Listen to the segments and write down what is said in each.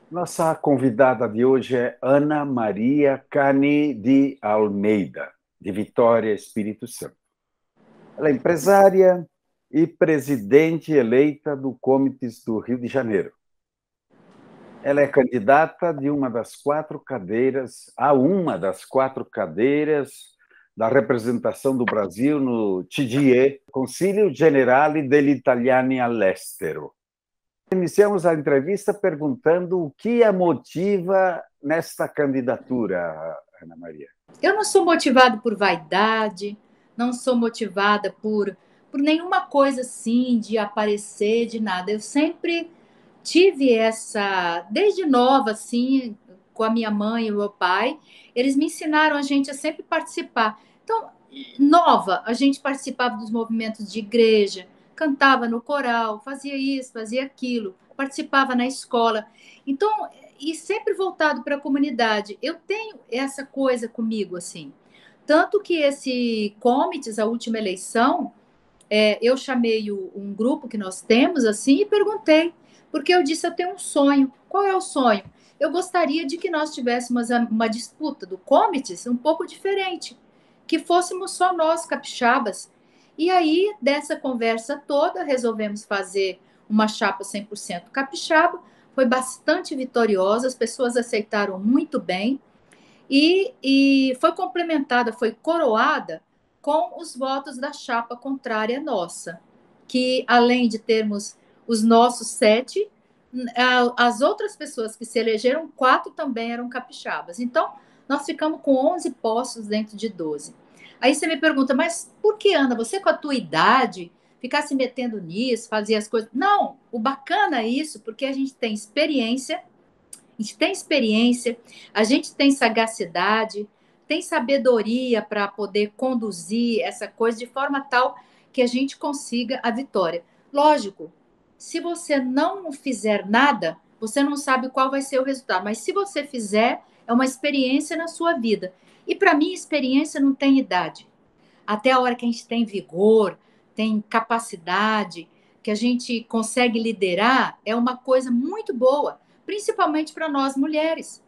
Nossa convidada de hoje é Ana Maria Cani de Almeida, de Vitória, Espírito Santo. Ela é empresária e presidente eleita do Comites do Rio de Janeiro. Ela é candidata de uma das quatro cadeiras, da representação do Brasil no CGIE, Consiglio Generale degli Italiani all'Estero. Iniciamos a entrevista perguntando o que a motiva nesta candidatura, Ana Maria. Eu não sou motivada por vaidade, não sou motivada por nenhuma coisa assim de aparecer, de nada. Eu sempre tive desde nova, assim, com a minha mãe e o meu pai, eles me ensinaram a gente a sempre participar. Então, nova, a gente participava dos movimentos de igreja, cantava no coral, fazia isso, fazia aquilo, participava na escola. Então, e sempre voltado para a comunidade. Eu tenho essa coisa comigo, assim. Tanto que esse Comites, a última eleição, eu chamei um grupo que nós temos, assim, e perguntei, porque eu disse, eu tenho um sonho. Qual é o sonho? Eu gostaria de que nós tivéssemos uma disputa do Comites um pouco diferente, que fôssemos só nós, capixabas. E aí, dessa conversa toda, resolvemos fazer uma chapa 100% capixaba, foi bastante vitoriosa, as pessoas aceitaram muito bem, e foi complementada, foi coroada com os votos da chapa contrária nossa, que além de termos os nossos 7, as outras pessoas que se elegeram, 4 também eram capixabas. Então, nós ficamos com 11 postos dentro de 12. Aí você me pergunta, mas por que, Ana, você com a tua idade, ficar se metendo nisso, fazer as coisas... Não, o bacana é isso, porque a gente tem experiência, a gente tem sagacidade, tem sabedoria para poder conduzir essa coisa de forma tal que a gente consiga a vitória. Lógico, se você não fizer nada, você não sabe qual vai ser o resultado, mas se você fizer, é uma experiência na sua vida. E para mim, experiência não tem idade. Até a hora que a gente tem vigor, tem capacidade, que a gente consegue liderar, é uma coisa muito boa, principalmente para nós mulheres.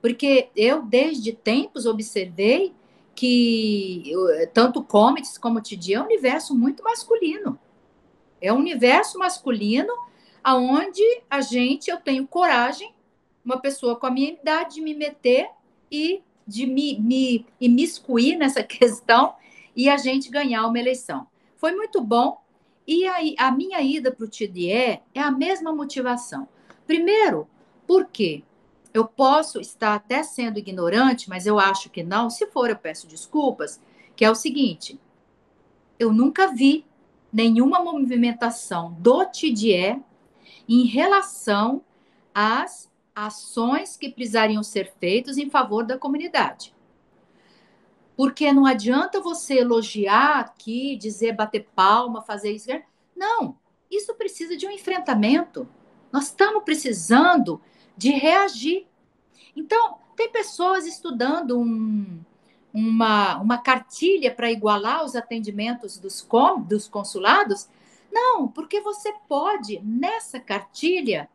Porque eu, desde tempos, observei que tanto comics como TD é um universo muito masculino. É um universo masculino aonde eu tenho coragem, uma pessoa com a minha idade, de me meter e de me imiscuir nessa questão e a gente ganhar uma eleição. Foi muito bom. E aí, a minha ida para o TDE é a mesma motivação. Primeiro, porque eu posso estar até sendo ignorante, mas eu acho que não. Se for, eu peço desculpas, que é o seguinte: eu nunca vi nenhuma movimentação do TDE em relação às ações que precisariam ser feitas em favor da comunidade. Porque não adianta você elogiar aqui, dizer, bater palma, fazer isso. Não, isso precisa de um enfrentamento. Nós estamos precisando de reagir. Então, tem pessoas estudando uma cartilha para igualar os atendimentos dos consulados. Não, porque você pode, nessa cartilha,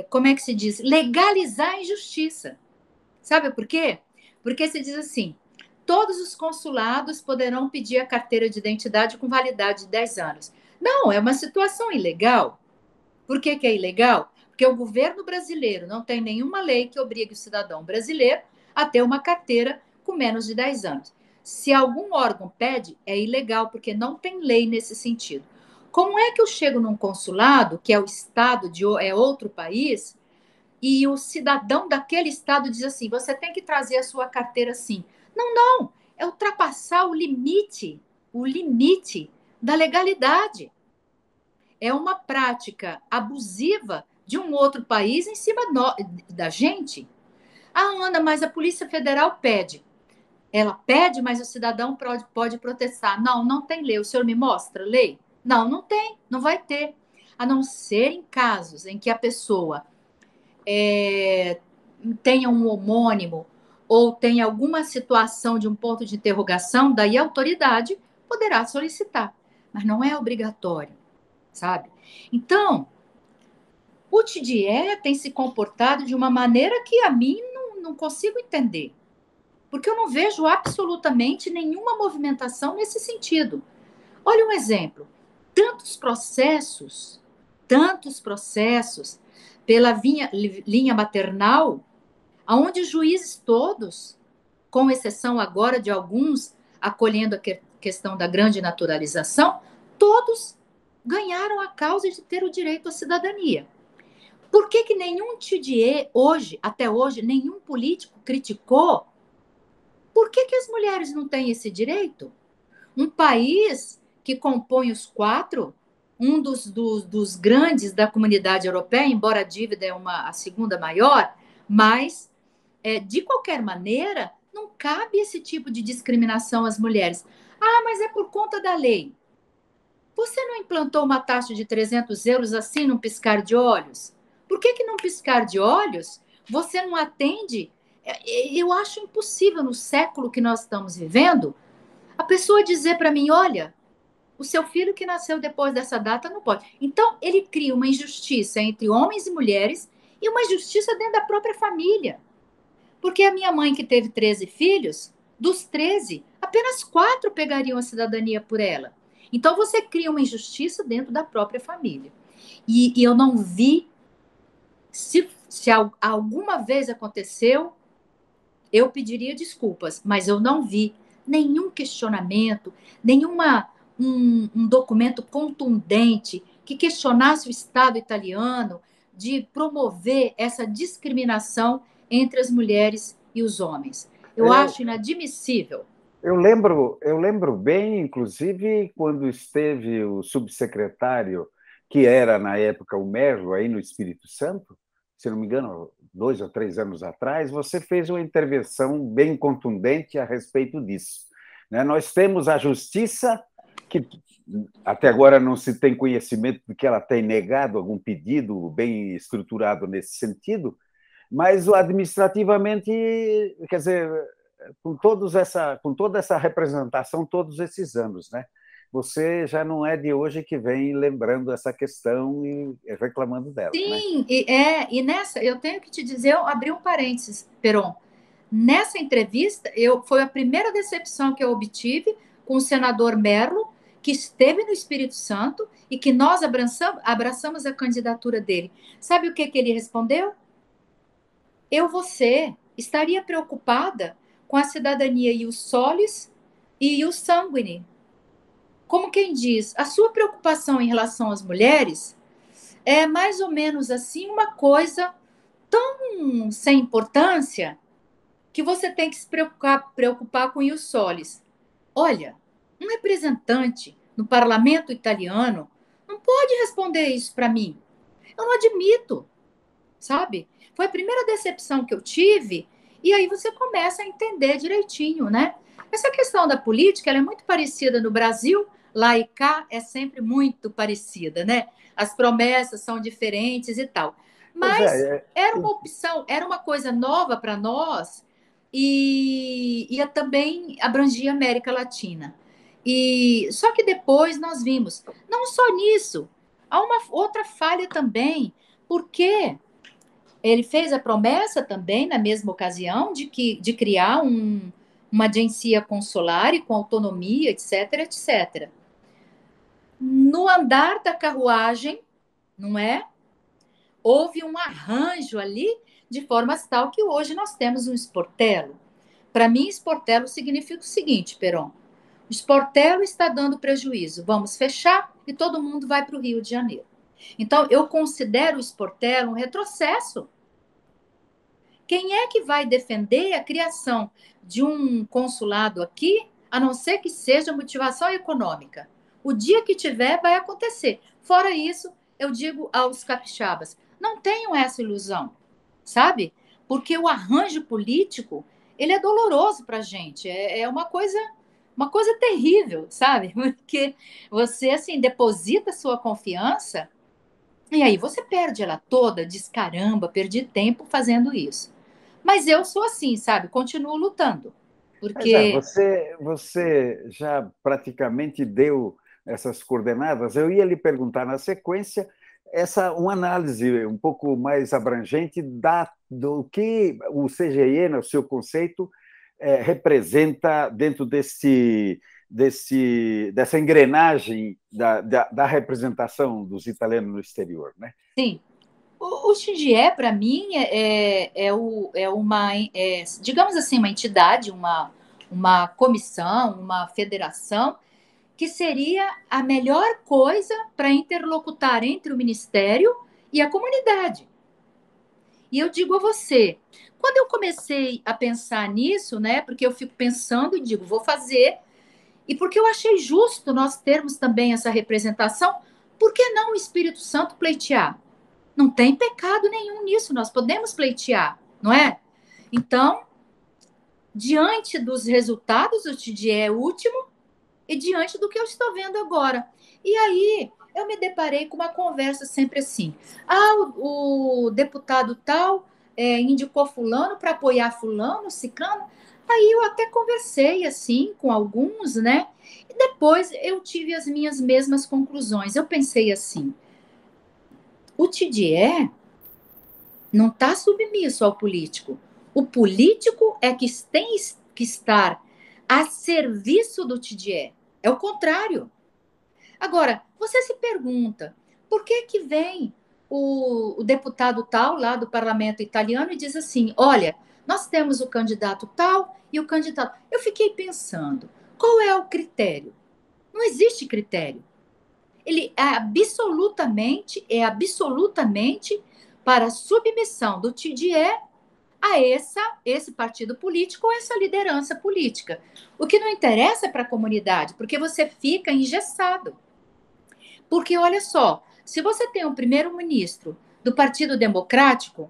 como é que se diz? Legalizar a injustiça. Sabe por quê? Porque se diz assim: todos os consulados poderão pedir a carteira de identidade com validade de 10 anos. Não, é uma situação ilegal. Por que é ilegal? Porque o governo brasileiro não tem nenhuma lei que obrigue o cidadão brasileiro a ter uma carteira com menos de 10 anos. Se algum órgão pede, é ilegal, porque não tem lei nesse sentido. Como é que eu chego num consulado, que é o estado é outro país, e o cidadão daquele estado diz assim: você tem que trazer a sua carteira assim? Não, não, é ultrapassar o limite da legalidade. É uma prática abusiva de um outro país em cima da gente. Ah, Ana, mas a Polícia Federal pede. Ela pede, mas o cidadão pode protestar. Não, não tem lei. O senhor me mostra lei? Não, não tem, não vai ter. A não ser em casos em que a pessoa tenha um homônimo ou tenha alguma situação de um ponto de interrogação, daí a autoridade poderá solicitar. Mas não é obrigatório, sabe? Então, O TDE tem se comportado de uma maneira que a mim não consigo entender, porque eu não vejo absolutamente nenhuma movimentação nesse sentido. Olha um exemplo: tantos processos pela linha maternal, onde os juízes todos, com exceção agora de alguns acolhendo a questão da grande naturalização, todos ganharam a causa de ter o direito à cidadania. Por que nenhum TDE hoje, até hoje, nenhum político criticou? Por que as mulheres não têm esse direito? Um país que compõe os quatro, um dos grandes da comunidade europeia, embora a dívida é a segunda maior, mas, de qualquer maneira, não cabe esse tipo de discriminação às mulheres. Ah, mas é por conta da lei. Você não implantou uma taxa de 300 euros assim num piscar de olhos? Por que num piscar de olhos você não atende? Eu acho impossível, no século que nós estamos vivendo, a pessoa dizer para mim: olha, o seu filho que nasceu depois dessa data não pode. Então, ele cria uma injustiça entre homens e mulheres e uma injustiça dentro da própria família. Porque a minha mãe, que teve 13 filhos, dos 13, apenas 4 pegariam a cidadania por ela. Então, você cria uma injustiça dentro da própria família. E eu não vi, se alguma vez aconteceu, eu pediria desculpas, mas eu não vi nenhum questionamento, um documento contundente que questionasse o Estado italiano de promover essa discriminação entre as mulheres e os homens. Eu Eu, acho inadmissível. eu lembro bem, inclusive, quando esteve o subsecretário, que era, na época, o Merlo, aí no Espírito Santo, se não me engano, 2 ou 3 anos atrás, você fez uma intervenção bem contundente a respeito disso. Né? Nós temos a justiça, que até agora não se tem conhecimento de que ela tem negado algum pedido bem estruturado nesse sentido, mas administrativamente, quer dizer, com toda essa representação todos esses anos, né? Você já não é de hoje que vem lembrando essa questão e reclamando dela, né? Sim, e nessa, eu tenho que te dizer, eu abri um parênteses, Peron. Nessa entrevista, foi a primeira decepção que eu obtive com o senador Merlo, que esteve no Espírito Santo e que nós abraçamos a candidatura dele. Sabe o que ele respondeu? Você estaria preocupada com a cidadania e os solis e o sanguine. Como quem diz, a sua preocupação em relação às mulheres é mais ou menos assim uma coisa tão sem importância que você tem que se preocupar com os solis. Olha, um representante no parlamento italiano não pode responder isso para mim. Eu não admito, sabe? Foi a primeira decepção que eu tive, e aí você começa a entender direitinho, né? Essa questão da política, ela é muito parecida no Brasil, lá e cá é sempre muito parecida, né? As promessas são diferentes e tal. Pois Mas é, era uma opção, era uma coisa nova para nós e também abrangia a América Latina. E só que depois nós vimos, não só nisso, há uma outra falha também, porque ele fez a promessa também, na mesma ocasião, de criar uma agência consular e com autonomia, etc, etc. No andar da carruagem, não é? Houve um arranjo ali, de forma tal que hoje nós temos um Sportello. Para mim, Sportello significa o seguinte, Peron: o Sportello está dando prejuízo, vamos fechar e todo mundo vai para o Rio de Janeiro. Então, eu considero o Sportello um retrocesso. Quem é que vai defender a criação de um consulado aqui, a não ser que seja motivação econômica? O dia que tiver, vai acontecer. Fora isso, eu digo aos capixabas, não tenham essa ilusão, sabe? Porque o arranjo político, ele é doloroso para a gente. É uma coisa terrível, sabe? Porque você, assim, deposita sua confiança e aí você perde ela toda, diz, caramba, perdi tempo fazendo isso. Mas eu sou assim, sabe? Continuo lutando. mas é, Porque. você já praticamente deu essas coordenadas. Eu ia lhe perguntar na sequência, uma análise um pouco mais abrangente do que o CGI, no seu conceito, representa dentro dessa engrenagem da representação dos italianos no exterior, né? Sim. O TGE, para mim, digamos assim, uma entidade, uma comissão, uma federação, que seria a melhor coisa para interlocutar entre o Ministério e a comunidade. E eu digo a você, quando eu comecei a pensar nisso, né, porque eu fico pensando e digo, vou fazer, e porque eu achei justo nós termos também essa representação, por que não o Espírito Santo pleitear? Não tem pecado nenhum nisso, nós podemos pleitear, não é? Então, diante dos resultados, o TDE é último, e diante do que eu estou vendo agora. E aí, eu me deparei com uma conversa sempre assim. O deputado tal indicou fulano para apoiar fulano, ciclano. Aí eu até conversei assim com alguns, né? E depois eu tive as minhas mesmas conclusões. Eu pensei assim, o TDE não está submisso ao político. O político é que tem que estar a serviço do TDE. É o contrário. Agora, você se pergunta, por que que vem o deputado tal lá do parlamento italiano e diz assim, olha, nós temos o candidato tal e o candidato... Eu fiquei pensando, qual é o critério? Não existe critério. Ele é absolutamente para a submissão do TDE a esse partido político ou essa liderança política. O que não interessa para a comunidade, porque você fica engessado. Porque, olha só, se você tem um primeiro-ministro do Partido Democrático,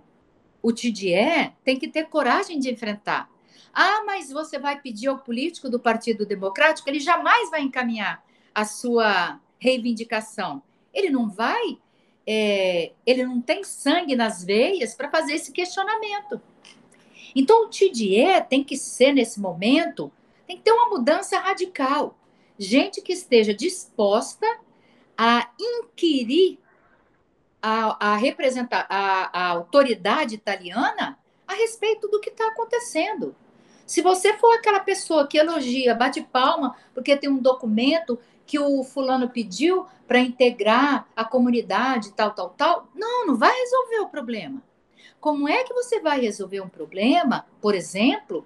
o TDE tem que ter coragem de enfrentar. Ah, mas você vai pedir ao político do Partido Democrático, ele jamais vai encaminhar a sua reivindicação. Ele não vai, ele não tem sangue nas veias para fazer esse questionamento. Então, o TDE tem que ser, nesse momento, tem que ter uma mudança radical. Gente que esteja disposta a inquirir a autoridade italiana a respeito do que está acontecendo. Se você for aquela pessoa que elogia, bate palma, porque tem um documento que o fulano pediu para integrar a comunidade, tal, não vai resolver o problema. Como é que você vai resolver um problema, por exemplo,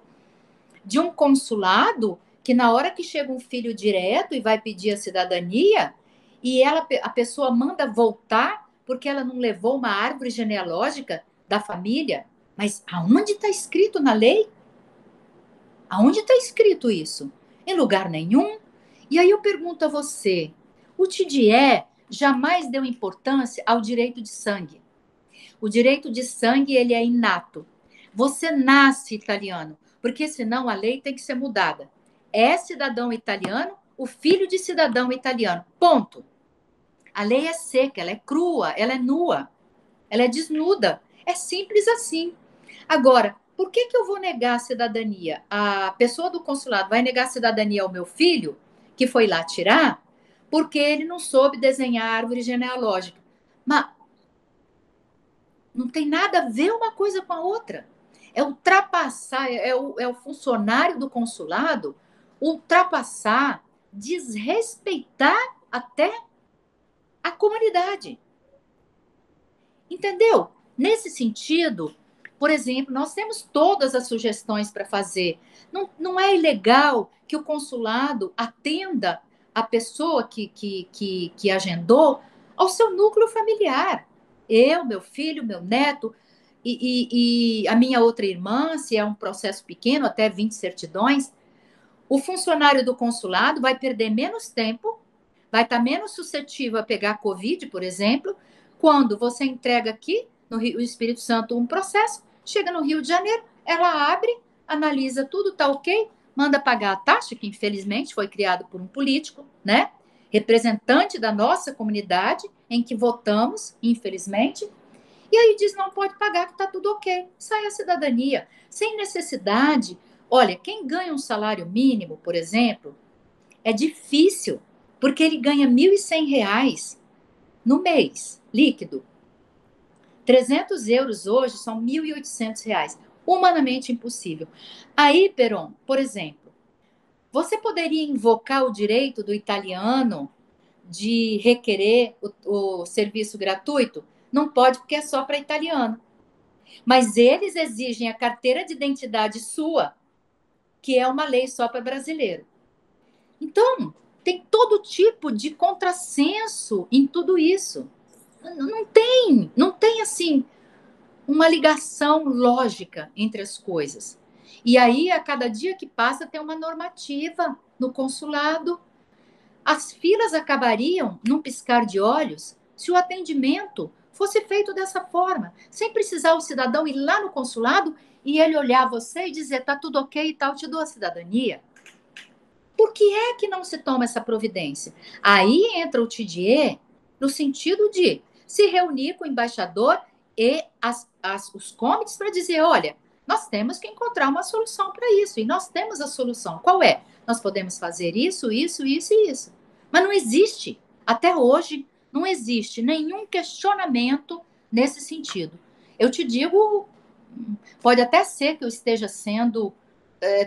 de um consulado que na hora que chega um filho direto e vai pedir a cidadania, e a pessoa manda voltar porque ela não levou uma árvore genealógica da família? Mas aonde está escrito na lei? Aonde está escrito isso? Em lugar nenhum. E aí eu pergunto a você, o TDE jamais deu importância ao direito de sangue. O direito de sangue, ele é inato. Você nasce italiano, porque senão a lei tem que ser mudada. É cidadão italiano, o filho de cidadão italiano. Ponto. A lei é seca, ela é crua, ela é nua, ela é desnuda. É simples assim. Agora, por que eu vou negar a cidadania? A pessoa do consulado vai negar a cidadania ao meu filho, que foi lá tirar, porque ele não soube desenhar a árvore genealógica. Mas não tem nada a ver uma coisa com a outra. É ultrapassar, é o funcionário do consulado ultrapassar, desrespeitar até a comunidade. Entendeu? Nesse sentido, por exemplo, nós temos todas as sugestões para fazer. Não é ilegal que o consulado atenda a pessoa que agendou ao seu núcleo familiar. Eu, meu filho, meu neto e a minha outra irmã, se é um processo pequeno, até 20 certidões, o funcionário do consulado vai perder menos tempo, vai estar menos suscetível a pegar Covid, por exemplo, quando você entrega aqui no Espírito Santo um processo, chega no Rio de Janeiro, ela abre, analisa tudo, tá ok, manda pagar a taxa, que infelizmente foi criado por um político, né? Representante da nossa comunidade, em que votamos, infelizmente, e aí diz não pode pagar, que está tudo ok. Sai a cidadania, sem necessidade. Olha, quem ganha um salário mínimo, por exemplo, é difícil, porque ele ganha R$ 1.100. no mês, líquido. 300 euros hoje são 1.800 reais. Humanamente impossível. Aí, Peron, por exemplo, você poderia invocar o direito do italiano de requerer o serviço gratuito? Não pode, porque é só para italiano. Mas eles exigem a carteira de identidade sua, que é uma lei só para brasileiro. Então, tem todo tipo de contrassenso em tudo isso. Não tem assim uma ligação lógica entre as coisas. E aí, a cada dia que passa, tem uma normativa no consulado. As filas acabariam num piscar de olhos se o atendimento fosse feito dessa forma, sem precisar o cidadão ir lá no consulado e ele olhar você e dizer, tá tudo ok e tal, te dou a cidadania. Por que é que não se toma essa providência? Aí entra o TDE no sentido de se reunir com o embaixador e os comitês para dizer, olha, nós temos que encontrar uma solução para isso, e nós temos a solução. Qual é? Nós podemos fazer isso, isso, isso e isso. Mas não existe, até hoje, não existe nenhum questionamento nesse sentido. Eu te digo, pode até ser que eu esteja sendo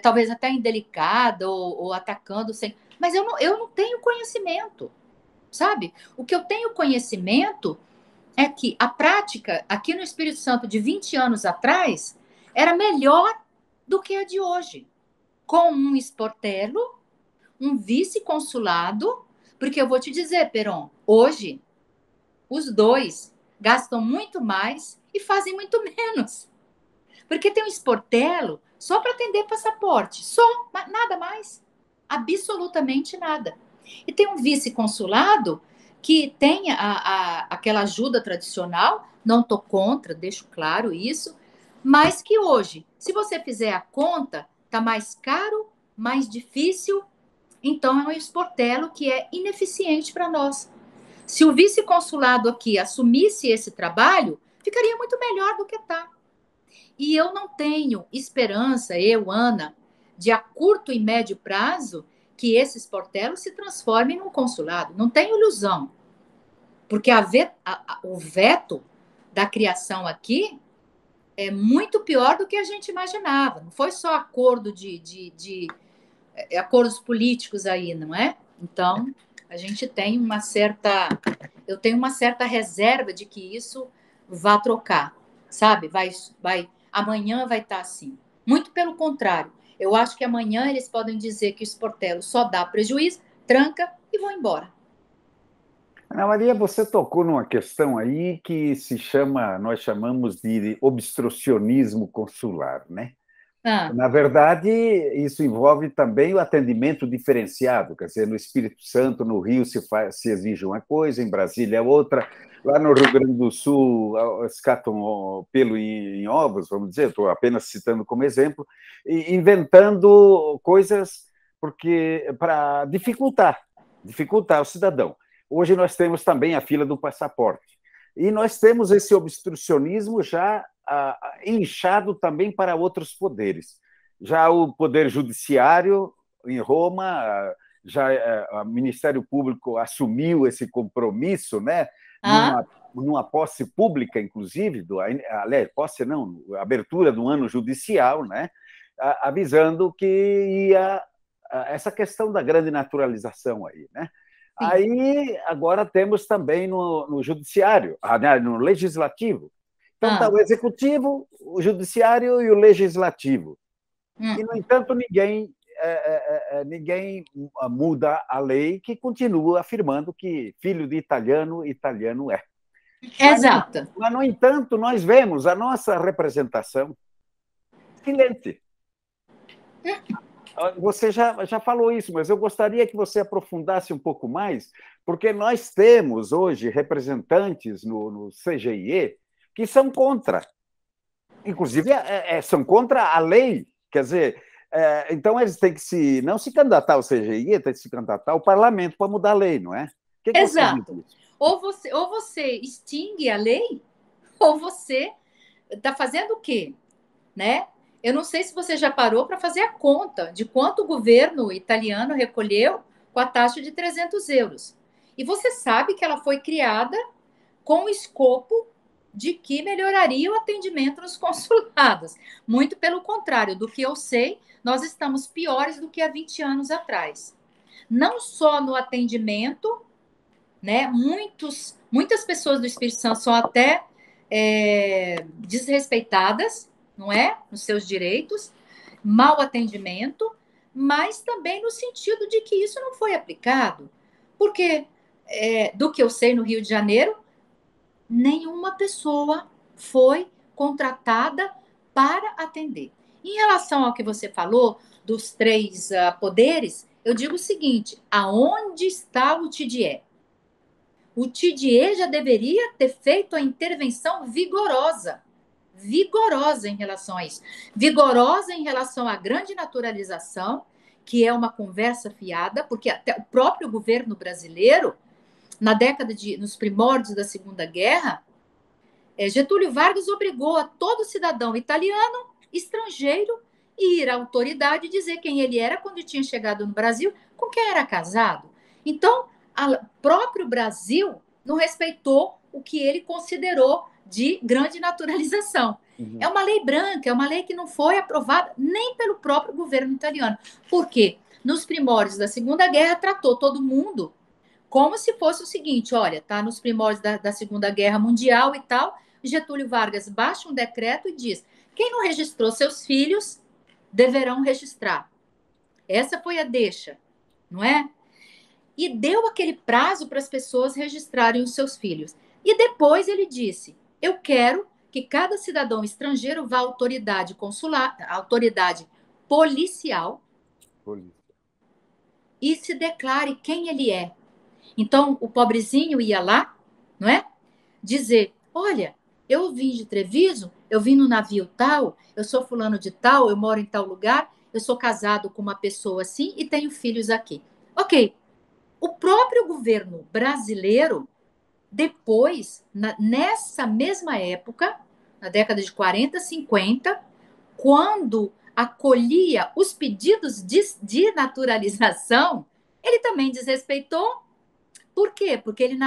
talvez até indelicada ou atacando sem. Mas eu não tenho conhecimento, sabe? O que eu tenho conhecimento é que a prática aqui no Espírito Santo de 20 anos atrás era melhor do que a de hoje. Com um esportelo, um vice-consulado, porque eu vou te dizer, Peron, hoje os dois gastam muito mais e fazem muito menos. Porque tem um esportelo só para atender passaporte, só, nada mais. Absolutamente nada. E tem um vice-consulado que tem aquela ajuda tradicional, não estou contra, deixo claro isso, mas que hoje, se você fizer a conta, está mais caro, mais difícil, então é um esportelo que é ineficiente para nós. Se o vice-consulado aqui assumisse esse trabalho, ficaria muito melhor do que está. E eu não tenho esperança, eu, Ana, de a curto e médio prazo, que esses portelos se transformem num consulado. Não tenho ilusão. Porque o veto da criação aqui é muito pior do que a gente imaginava. Não foi só acordo de acordos políticos aí, não é? Então, a gente tem uma certa. Eu tenho uma certa reserva de que isso vá trocar, sabe? Amanhã vai estar assim. Muito pelo contrário. Eu acho que amanhã eles podem dizer que o esportelo só dá prejuízo, tranca e vão embora. Ana Maria, você tocou numa questão aí que nós chamamos de obstrucionismo consular, né? Ah, Na verdade, isso envolve também o atendimento diferenciado, quer dizer, no Espírito Santo, no Rio se exige uma coisa, em Brasília é outra, lá no Rio Grande do Sul escatam pelo em ovos, vamos dizer, estou apenas citando como exemplo, inventando coisas para dificultar o cidadão. Hoje nós temos também a fila do passaporte. E nós temos esse obstrucionismo já inchado também para outros poderes. Já o Poder Judiciário, em Roma, já o Ministério Público assumiu esse compromisso, né? ah, Numa posse pública, inclusive, aliás, posse não, abertura do ano judicial, né? Avisando que ia essa questão da grande naturalização aí, né? sim. Aí, agora temos também no judiciário, no legislativo. Então, está Ah, o executivo, o judiciário e o legislativo. E, no entanto, ninguém muda a lei que continua afirmando que filho de italiano, italiano é. Mas, exato. mas, no entanto, nós vemos a nossa representação silente. Você já falou isso, mas eu gostaria que você aprofundasse um pouco mais, porque nós temos hoje representantes no CGIE que são contra. Inclusive, são contra a lei. Quer dizer, então eles têm que não se candidatar ao CGIE, tem que se candidatar ao parlamento para mudar a lei, não é? O que você diz Exato. disso? Ou você extingue a lei, ou você está fazendo o quê? Né? Eu não sei se você já parou para fazer a conta de quanto o governo italiano recolheu com a taxa de 300 euros. E você sabe que ela foi criada com o escopo de que melhoraria o atendimento nos consulados. Muito pelo contrário, do que eu sei, nós estamos piores do que há 20 anos atrás. Não só no atendimento, né? Muitas pessoas do Espírito Santo são até desrespeitadas, não é? Nos seus direitos, mau atendimento, mas também no sentido de que isso não foi aplicado. Porque, do que eu sei, no Rio de Janeiro, nenhuma pessoa foi contratada para atender. Em relação ao que você falou dos três poderes, eu digo o seguinte: aonde está o TDE? O TDE já deveria ter feito a intervenção vigorosa em relação a isso. Vigorosa em relação à grande naturalização, que é uma conversa fiada, porque até o próprio governo brasileiro, nos primórdios da Segunda Guerra, Getúlio Vargas obrigou a todo cidadão italiano, estrangeiro, ir à autoridade e dizer quem ele era quando tinha chegado no Brasil, com quem era casado. Então, o próprio Brasil não respeitou o que ele considerou de grande naturalização. Uhum. É uma lei branca, é uma lei que não foi aprovada nem pelo próprio governo italiano. Por quê? Nos primórdios da Segunda Guerra, tratou todo mundo como se fosse o seguinte: olha, tá nos primórdios da Segunda Guerra Mundial e tal, Getúlio Vargas baixa um decreto e diz: quem não registrou seus filhos deverão registrar. Essa foi a deixa, não é? E deu aquele prazo para as pessoas registrarem os seus filhos. E depois ele disse: eu quero que cada cidadão estrangeiro vá à autoridade consular, à autoridade policial, e se declare quem ele é. Então, o pobrezinho ia lá, não é? Dizer: olha, eu vim de Treviso, eu vim no navio tal, eu sou fulano de tal, eu moro em tal lugar, eu sou casado com uma pessoa assim e tenho filhos aqui. Ok. O próprio governo brasileiro, depois, nessa mesma época, na década de 40, 50, quando acolhia os pedidos de naturalização, ele também desrespeitou. Por quê? Porque ele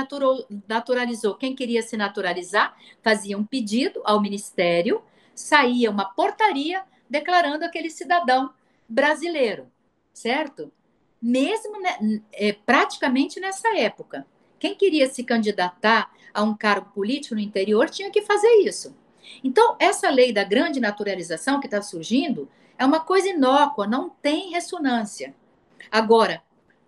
naturalizou. Quem queria se naturalizar fazia um pedido ao Ministério, saía uma portaria declarando aquele cidadão brasileiro, certo? Mesmo praticamente nessa época. Quem queria se candidatar a um cargo político no interior tinha que fazer isso. Então, essa lei da grande naturalização que está surgindo é uma coisa inócua, não tem ressonância. Agora,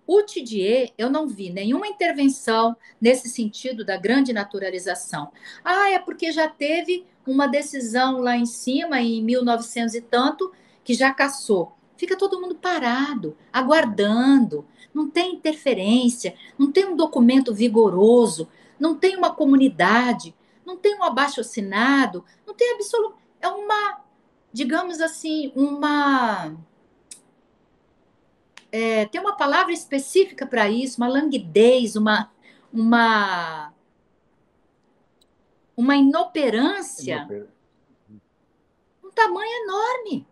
o TDE, eu não vi nenhuma intervenção nesse sentido da grande naturalização. Ah, é porque já teve uma decisão lá em cima, em 1900 e tanto, que já cassou. Fica todo mundo parado, aguardando. Não tem interferência, não tem um documento vigoroso, não tem uma comunidade, não tem um abaixo-assinado, não tem absoluto. É uma, digamos assim, tem uma palavra específica para isso, uma languidez, uma, uma inoperância, um tamanho enorme.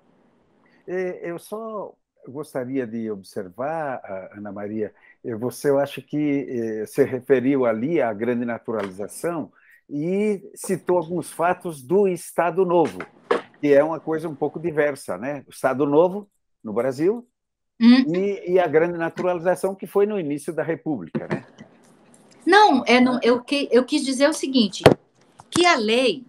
Eu só gostaria de observar, Ana Maria, eu acho que se referiu ali à grande naturalização e citou alguns fatos do Estado Novo, que é uma coisa um pouco diversa, né? O Estado Novo no Brasil e a grande naturalização que foi no início da República, né? Não, eu quis dizer o seguinte, que a lei,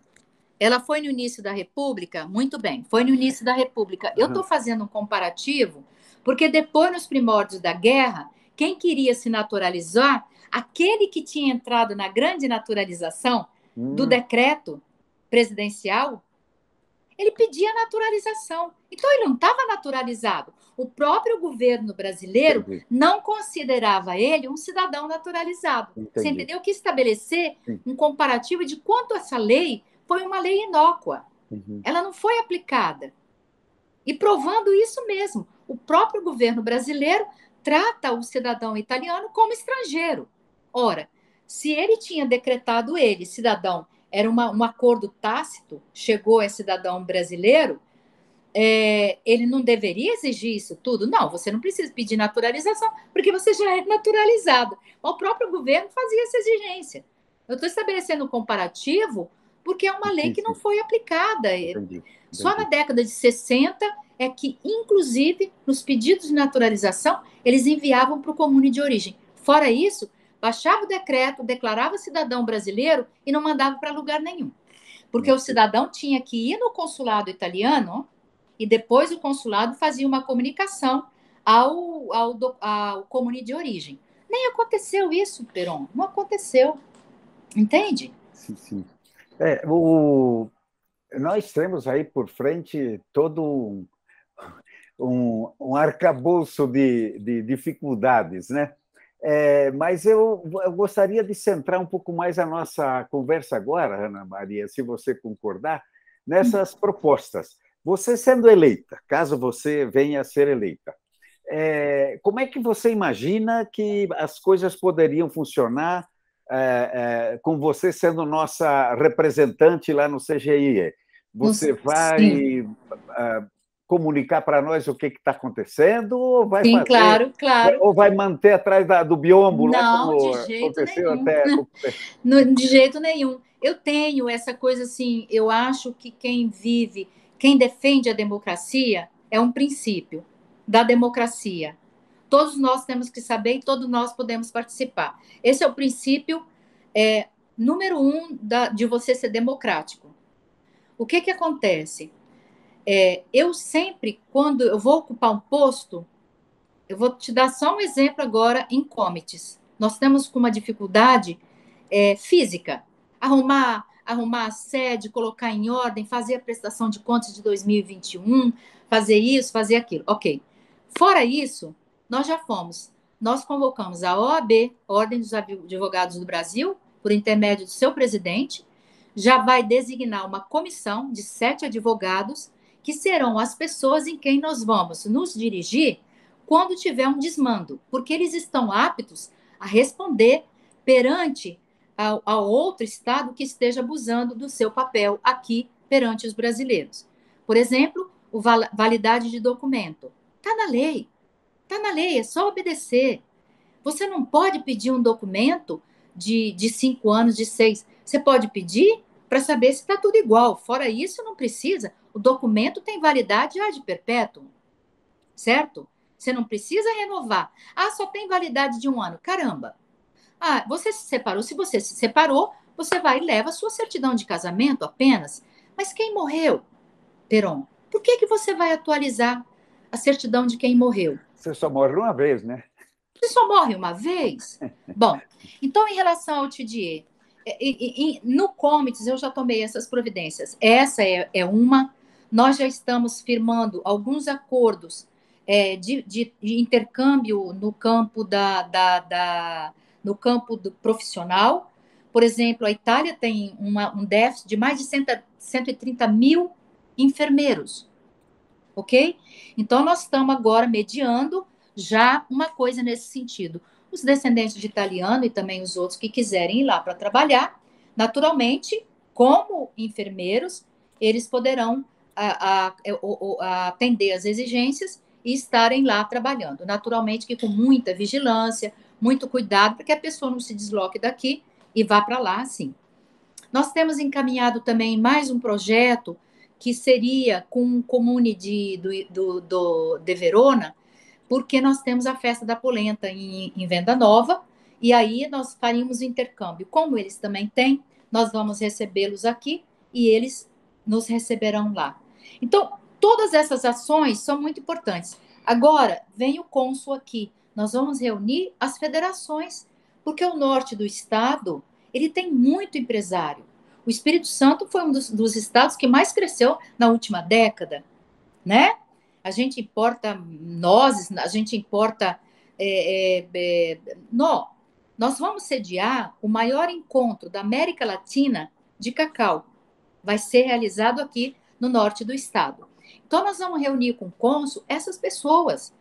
ela foi no início da República, muito bem, foi no início da República. Eu estou fazendo um comparativo, porque depois, nos primórdios da guerra, quem queria se naturalizar, aquele que tinha entrado na grande naturalização do decreto presidencial, ele pedia naturalização. Então, ele não estava naturalizado. O próprio governo brasileiro não considerava ele um cidadão naturalizado. Entendi. Você entendeu? Eu quis estabelecer um comparativo de quanto essa lei foi uma lei inócua. Ela não foi aplicada. E provando isso mesmo, o próprio governo brasileiro trata o cidadão italiano como estrangeiro. Ora, se ele tinha decretado ele, cidadão, era um acordo tácito, chegou a cidadão brasileiro, ele não deveria exigir isso tudo? Não, você não precisa pedir naturalização, porque você já é naturalizado. O próprio governo fazia essa exigência. Eu estou estabelecendo um comparativo porque é uma lei Sim, que não sim, foi aplicada. entendi, Só na entendi. década de 60 é que, inclusive, nos pedidos de naturalização, eles enviavam para o comune de origem. Fora isso, baixava o decreto, declarava cidadão brasileiro e não mandava para lugar nenhum. Porque o Ok. cidadão tinha que ir no consulado italiano e depois o consulado fazia uma comunicação ao comune de origem. Nem aconteceu isso, Peron. Não aconteceu. Entende? Sim, sim. Nós temos aí por frente todo um arcabouço de dificuldades, né? Mas eu gostaria de centrar um pouco mais a nossa conversa agora, Ana Maria, se você concordar, nessas propostas. Você sendo eleita, caso você venha a ser eleita, como é que você imagina que as coisas poderiam funcionar com você sendo nossa representante lá no CGI? Você Sim, vai comunicar para nós o que está acontecendo ou vai sim, fazer, claro, claro. ou vai manter atrás do biombo lá, Não, como de jeito aconteceu nenhum. até. De jeito nenhum. Eu tenho essa coisa assim, eu acho que quem vive, quem defende a democracia é um princípio da democracia. Todos nós temos que saber e todos nós podemos participar. Esse é o princípio número um de você ser democrático. O que acontece? Eu sempre, quando eu vou ocupar um posto, eu vou te dar só um exemplo agora em comités. Nós temos com uma dificuldade física. Arrumar a sede, colocar em ordem, fazer a prestação de contas de 2021, fazer isso, fazer aquilo. Ok. Fora isso, nós já fomos. Nós convocamos a OAB, Ordem dos Advogados do Brasil, por intermédio do seu presidente, já vai designar uma comissão de 7 advogados, que serão as pessoas em quem nós vamos nos dirigir quando tiver um desmando, porque eles estão aptos a responder perante ao outro Estado que esteja abusando do seu papel aqui perante os brasileiros. Por exemplo, validade de documento. Está na lei. Está na lei, é só obedecer. Você não pode pedir um documento de 5 anos, de 6. Você pode pedir para saber se está tudo igual. Fora isso, não precisa. O documento tem validade de perpétuo, certo? Você não precisa renovar. Ah, só tem validade de 1 ano. Caramba, você se separou. Se você se separou, você vai e leva a sua certidão de casamento apenas. Mas quem morreu, Peron? Por que você vai atualizar a certidão de quem morreu? Você só morre uma vez, né? Você só morre uma vez? Bom, então, em relação ao TDE, no Comites eu já tomei essas providências. Essa é uma. Nós já estamos firmando alguns acordos de intercâmbio no campo no campo do profissional. Por exemplo, a Itália tem um déficit de mais de 130 mil enfermeiros, ok? Então, nós estamos agora mediando já uma coisa nesse sentido. Os descendentes de italiano e também os outros que quiserem ir lá para trabalhar, naturalmente, como enfermeiros, eles poderão atender às exigências e estarem lá trabalhando. Naturalmente que com muita vigilância, muito cuidado, para que a pessoa não se desloque daqui e vá para lá assim. Nós temos encaminhado também mais um projeto que seria com o comune de Verona, porque nós temos a festa da polenta em Venda Nova, e aí nós faríamos intercâmbio. Como eles também têm, nós vamos recebê-los aqui e eles nos receberão lá. Então, todas essas ações são muito importantes. Agora, vem o cônsul aqui. Nós vamos reunir as federações, porque o norte do estado, ele tem muito empresário. O Espírito Santo foi um dos estados que mais cresceu na última década, né? A gente importa nozes, a gente importa. Nós vamos sediar o maior encontro da América Latina de cacau. Vai ser realizado aqui no norte do estado. Então, nós vamos reunir com o cônsul essas pessoas,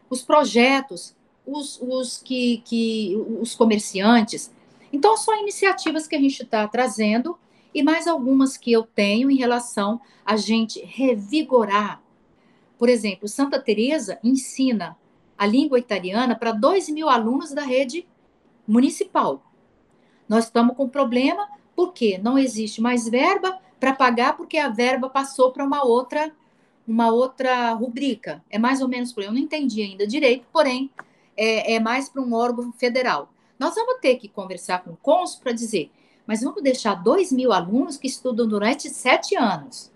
os projetos, os comerciantes. Então, são iniciativas que a gente está trazendo e mais algumas que eu tenho em relação a gente revigorar Por exemplo, Santa Teresa ensina a língua italiana para 2.000 alunos da rede municipal. Nós estamos com problema porque não existe mais verba para pagar, porque a verba passou para uma outra rubrica. É mais ou menos por aí. Eu não entendi ainda direito, porém, é mais para um órgão federal. Nós vamos ter que conversar com o cônsul para dizer, mas vamos deixar 2.000 alunos que estudam durante 7 anos.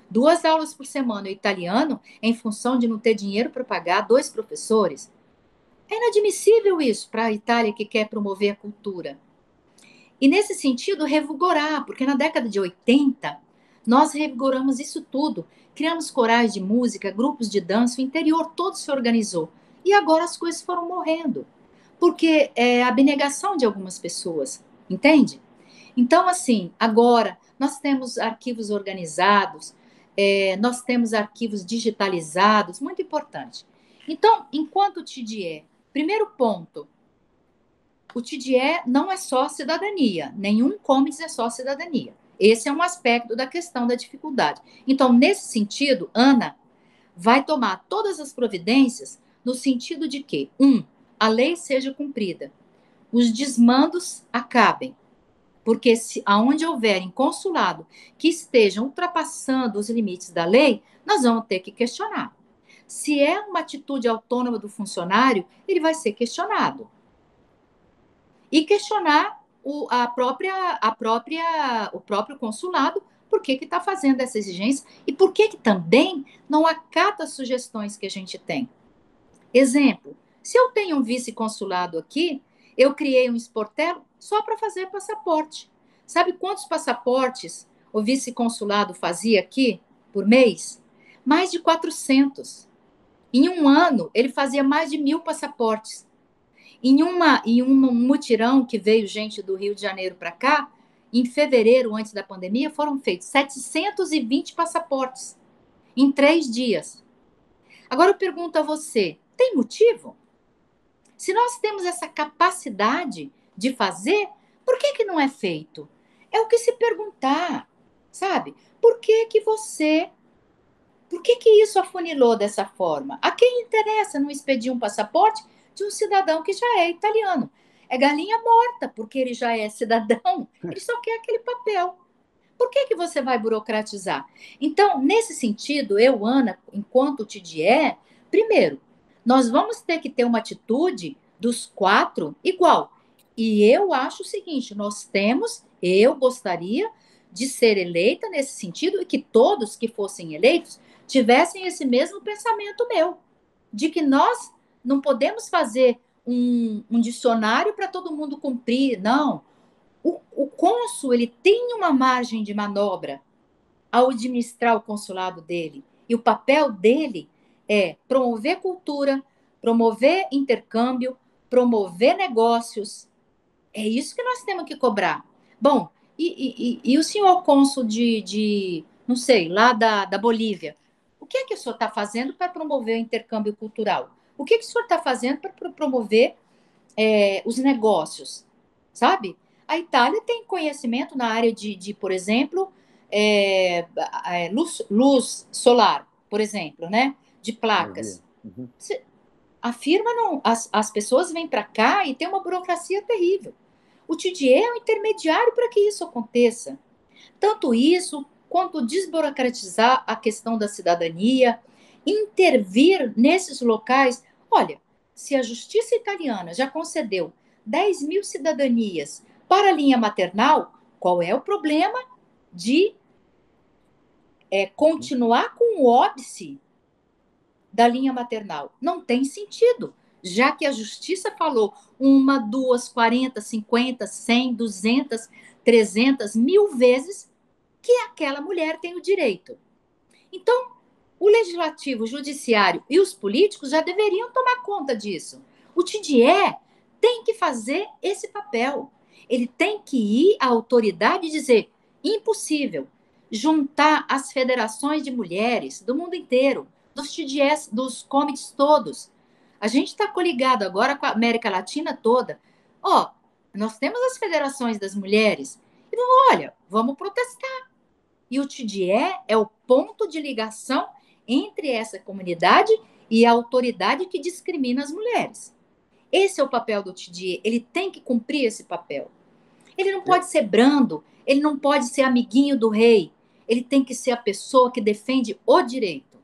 2 aulas por semana em italiano, em função de não ter dinheiro para pagar 2 professores. É inadmissível isso para a Itália que quer promover a cultura. E nesse sentido, revigorar, porque na década de 80, nós revigoramos isso tudo. Criamos corais de música, grupos de dança, o interior todo se organizou. E agora as coisas foram morrendo, porque é a abnegação de algumas pessoas, entende? Então, assim, agora nós temos arquivos organizados, nós temos arquivos digitalizados, muito importante. Então, enquanto o TDE, primeiro ponto, o TDE não é só cidadania, nenhum COMETS é só cidadania. Esse é um aspecto da questão da dificuldade. Então, nesse sentido, Ana vai tomar todas as providências no sentido de que, a lei seja cumprida, os desmandos acabem, porque se aonde houverem consulado que estejam ultrapassando os limites da lei, nós vamos ter que questionar. Se é uma atitude autônoma do funcionário, ele vai ser questionado. E questionar o próprio consulado por que está fazendo essa exigência e por que também não acata as sugestões que a gente tem. Exemplo, se eu tenho um vice-consulado aqui, eu criei um Sportello só para fazer passaporte. Sabe quantos passaportes o vice-consulado fazia aqui por mês? Mais de 400. Em um ano, ele fazia mais de 1.000 passaportes. Em um mutirão que veio gente do Rio de Janeiro para cá, em fevereiro, antes da pandemia, foram feitos 720 passaportes em 3 dias. Agora eu pergunto a você, tem motivo? Se nós temos essa capacidade de fazer, por que não é feito? É o que se perguntar, sabe? Por que isso afunilou dessa forma? A quem interessa não expedir um passaporte de um cidadão que já é italiano? É galinha morta, porque ele já é cidadão, ele só quer aquele papel. Por que você vai burocratizar? Então, nesse sentido, eu, Ana, enquanto TDE, primeiro, nós vamos ter que ter uma atitude dos 4 igual. E eu acho o seguinte, eu gostaria de ser eleita nesse sentido e que todos que fossem eleitos tivessem esse mesmo pensamento meu, de que nós não podemos fazer um dicionário para todo mundo cumprir, não. O cônsul, ele tem uma margem de manobra ao administrar o consulado dele. E o papel dele é promover cultura, promover intercâmbio, promover negócios. É isso que nós temos que cobrar. Bom, e o senhor cônsul não sei, lá da Bolívia, o que é que o senhor está fazendo para promover o intercâmbio cultural? O que é que o senhor está fazendo para promover os negócios? Sabe? A Itália tem conhecimento na área por exemplo, luz solar, por exemplo, né? De placas. Uhum. A firma não. As pessoas vêm para cá e tem uma burocracia terrível. O TDE é um intermediário para que isso aconteça. Tanto isso, quanto desburocratizar a questão da cidadania, intervir nesses locais. Olha, se a justiça italiana já concedeu 10.000 cidadanias para a linha maternal, qual é o problema de continuar com o óbice da linha maternal? Não tem sentido, já que a justiça falou 1, 2, 40, 50, 100, 200, 300, 1.000 vezes que aquela mulher tem o direito. Então, o legislativo, o judiciário e os políticos já deveriam tomar conta disso. O TDE tem que fazer esse papel. Ele tem que ir à autoridade e dizer: impossível juntar as federações de mulheres do mundo inteiro, dos TDEs, dos comitês todos. A gente está coligado agora com a América Latina toda. Nós temos as federações das mulheres. E olha, vamos protestar. E o TDE é o ponto de ligação entre essa comunidade e a autoridade que discrimina as mulheres. Esse é o papel do TDE, ele tem que cumprir esse papel. Ele não pode ser brando, ele não pode ser amiguinho do rei, ele tem que ser a pessoa que defende o direito,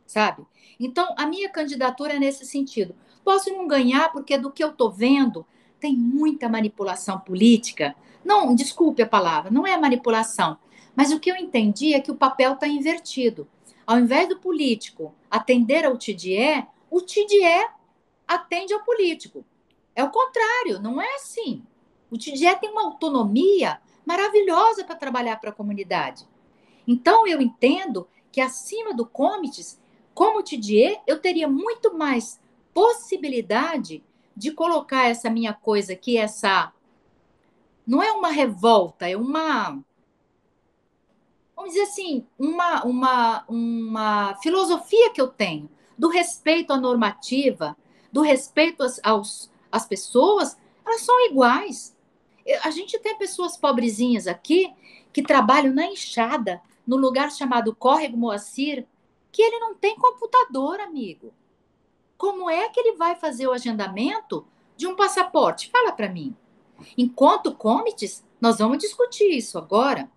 sabe? Então, a minha candidatura é nesse sentido. Posso não ganhar porque do que eu estou vendo tem muita manipulação política. Não, desculpe a palavra, não é manipulação. Mas o que eu entendi é que o papel está invertido. Ao invés do político atender ao TDE, o TDE atende ao político. É o contrário, não é assim. O TDE tem uma autonomia maravilhosa para trabalhar para a comunidade. Então, eu entendo que acima do Comites, como TDE, eu teria muito mais possibilidade de colocar essa minha coisa aqui, essa... Não é uma revolta, é uma... Vamos dizer assim, uma filosofia que eu tenho do respeito à normativa, do respeito às pessoas, elas são iguais. A gente tem pessoas pobrezinhas aqui que trabalham na enxada, no lugar chamado Córrego Moacir, que ele não tem computador, amigo. Como é que ele vai fazer o agendamento de um passaporte? Fala para mim. Enquanto comites, nós vamos discutir isso agora.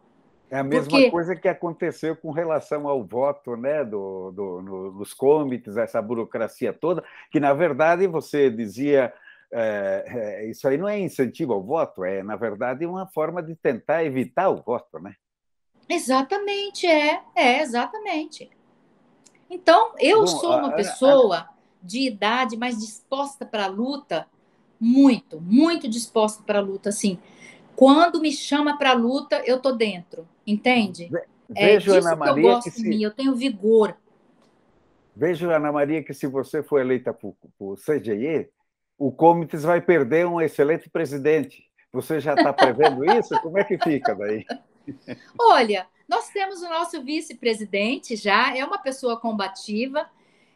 É a mesma Porque, coisa que aconteceu com relação ao voto, né, nos comitês, essa burocracia toda, que, na verdade, você dizia, isso aí não é incentivo ao voto, é, na verdade, uma forma de tentar evitar o voto, né? exatamente, exatamente. Então, eu Bom, sou uma pessoa de idade mais disposta para a luta, muito, muito disposta para a luta, assim. Quando me chama para a luta, eu tô dentro, entende? É vejo, Ana disso que eu Maria, gosto em mim, eu tenho vigor. vejo, Ana Maria, que se você for eleita por CGE, o Comites vai perder um excelente presidente. Você já está prevendo isso? Como é que fica daí? Olha, nós temos o nosso vice-presidente já, é uma pessoa combativa,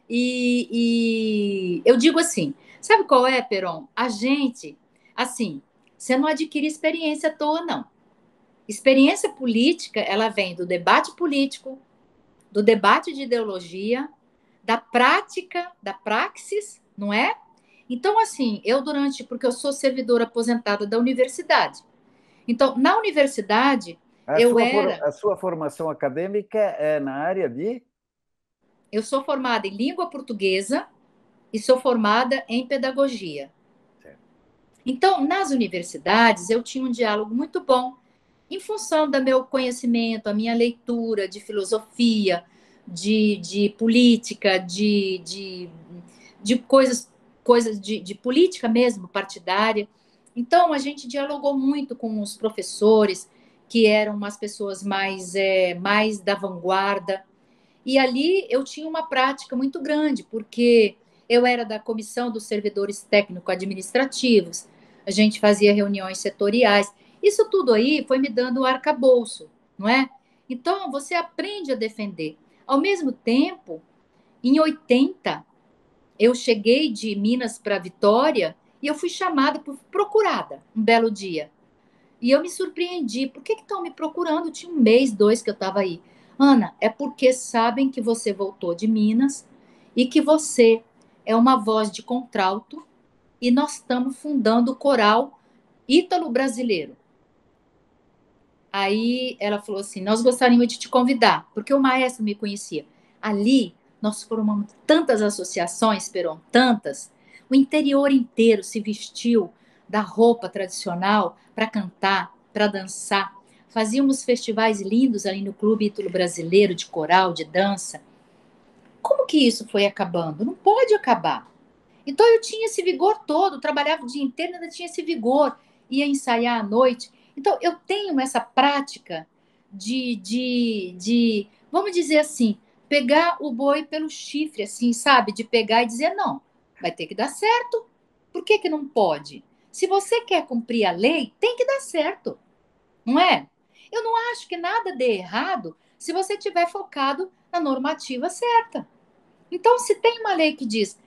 e eu digo assim: sabe qual é, Peron? A gente, assim, você não adquire experiência à toa, não. Experiência política, ela vem do debate político, do debate de ideologia, da prática, da praxis, não é? Então, assim, porque eu sou servidora aposentada da universidade. Então, na universidade, A sua formação acadêmica é na área de... eu sou formada em língua portuguesa e sou formada em pedagogia. Certo. Então, nas universidades, eu tinha um diálogo muito bom, em função do meu conhecimento, a minha leitura de filosofia, de política, de coisas de política mesmo, partidária. Então, a gente dialogou muito com os professores, que eram umas pessoas mais da vanguarda. E ali eu tinha uma prática muito grande, porque eu era da comissão dos servidores técnico-administrativos, a gente fazia reuniões setoriais. Isso tudo aí foi me dando o arcabouço, não é? Então, você aprende a defender. Ao mesmo tempo, em 80, eu cheguei de Minas para Vitória e eu fui chamada, procurada, um belo dia. E eu me surpreendi. Por que estão me procurando? Tinha um mês, dois que eu estava aí. Ana, é porque sabem que você voltou de Minas e que você é uma voz de contralto e nós estamos fundando o coral ítalo-brasileiro. Aí ela falou assim: nós gostaríamos de te convidar, porque o maestro me conhecia. Ali nós formamos tantas associações, Peron, tantas. O interior inteiro se vestiu da roupa tradicional para cantar, para dançar. Fazíamos festivais lindos ali no Clube Ítalo Brasileiro de coral, de dança. Como que isso foi acabando? Não pode acabar. Então eu tinha esse vigor todo, trabalhava o dia inteiro, ainda tinha esse vigor, ia ensaiar à noite. Então eu tenho essa prática vamos dizer assim, pegar o boi pelo chifre, assim, sabe? De pegar e dizer, não, vai ter que dar certo. Por que que não pode? Se você quer cumprir a lei, tem que dar certo, não é? Eu não acho que nada dê errado se você estiver focado na normativa certa. Então, se tem uma lei que diz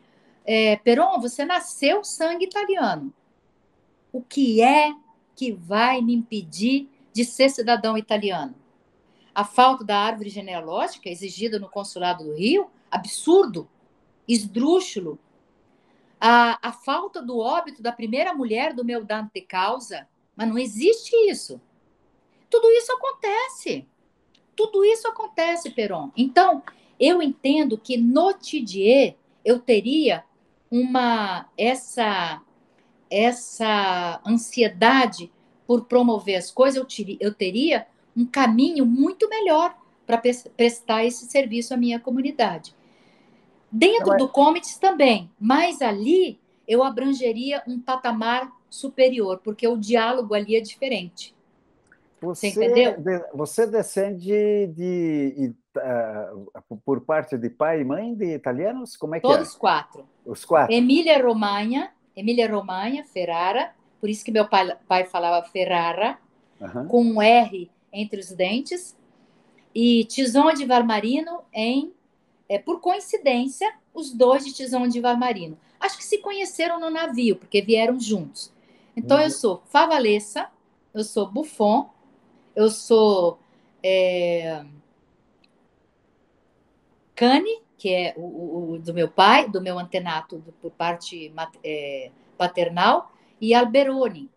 Peron, você nasceu sangue italiano. O que é que vai me impedir de ser cidadão italiano? a falta da árvore genealógica exigida no consulado do Rio, absurdo, esdrúxulo, a falta do óbito da primeira mulher do meu dante causa, mas não existe isso. Tudo isso acontece. Tudo isso acontece, Peron. Então, eu entendo que no Tidier eu teria essa ansiedade por promover as coisas, eu teria um caminho muito melhor para prestar esse serviço à minha comunidade. Dentro do Comites também, mas ali eu abrangeria um patamar superior, porque o diálogo ali é diferente. Você entendeu? Você descende por parte de pai e mãe de italianos? Como é que é? Todos quatro. Os quatro? Emília-Romagna, Ferrara, por isso que meu pai falava Ferrara, com um R entre os dentes, e Tison de Varmarino por coincidência, os dois de Tison de Varmarino. Acho que se conheceram no navio, porque vieram juntos. Então, eu sou Favalesa, eu sou Buffon, eu sou Cane, que é o do meu pai, do meu antenato por parte paternal, e Alberoni.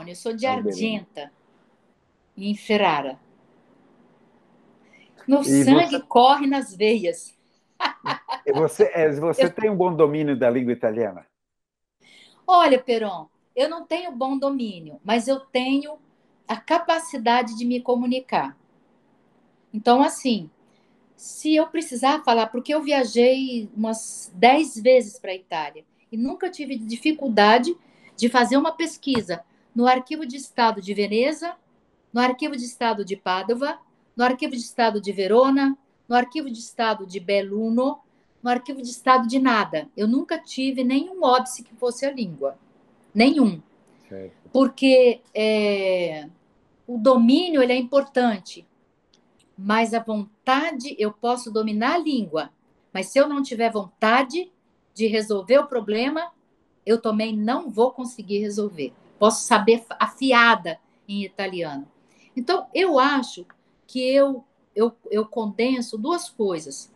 Eu sou de Argenta, em Ferrara. Meu sangue corre nas veias. Você tem um bom domínio da língua italiana? Olha, Peron, eu não tenho bom domínio, mas eu tenho a capacidade de me comunicar. Então, assim, se eu precisar falar, porque eu viajei umas 10 vezes para a Itália e nunca tive dificuldade de fazer uma pesquisa no Arquivo de Estado de Veneza, no Arquivo de Estado de Padova, no Arquivo de Estado de Verona, no Arquivo de Estado de Belluno, no Arquivo de Estado de nada. Eu nunca tive nenhum óbice que fosse a língua. Nenhum. Certo. Porque o domínio ele é importante, mas a vontade, eu posso dominar a língua, mas se eu não tiver vontade de resolver o problema, eu também não vou conseguir resolver. Posso saber afiada em italiano. Então, eu acho que eu condenso duas coisas.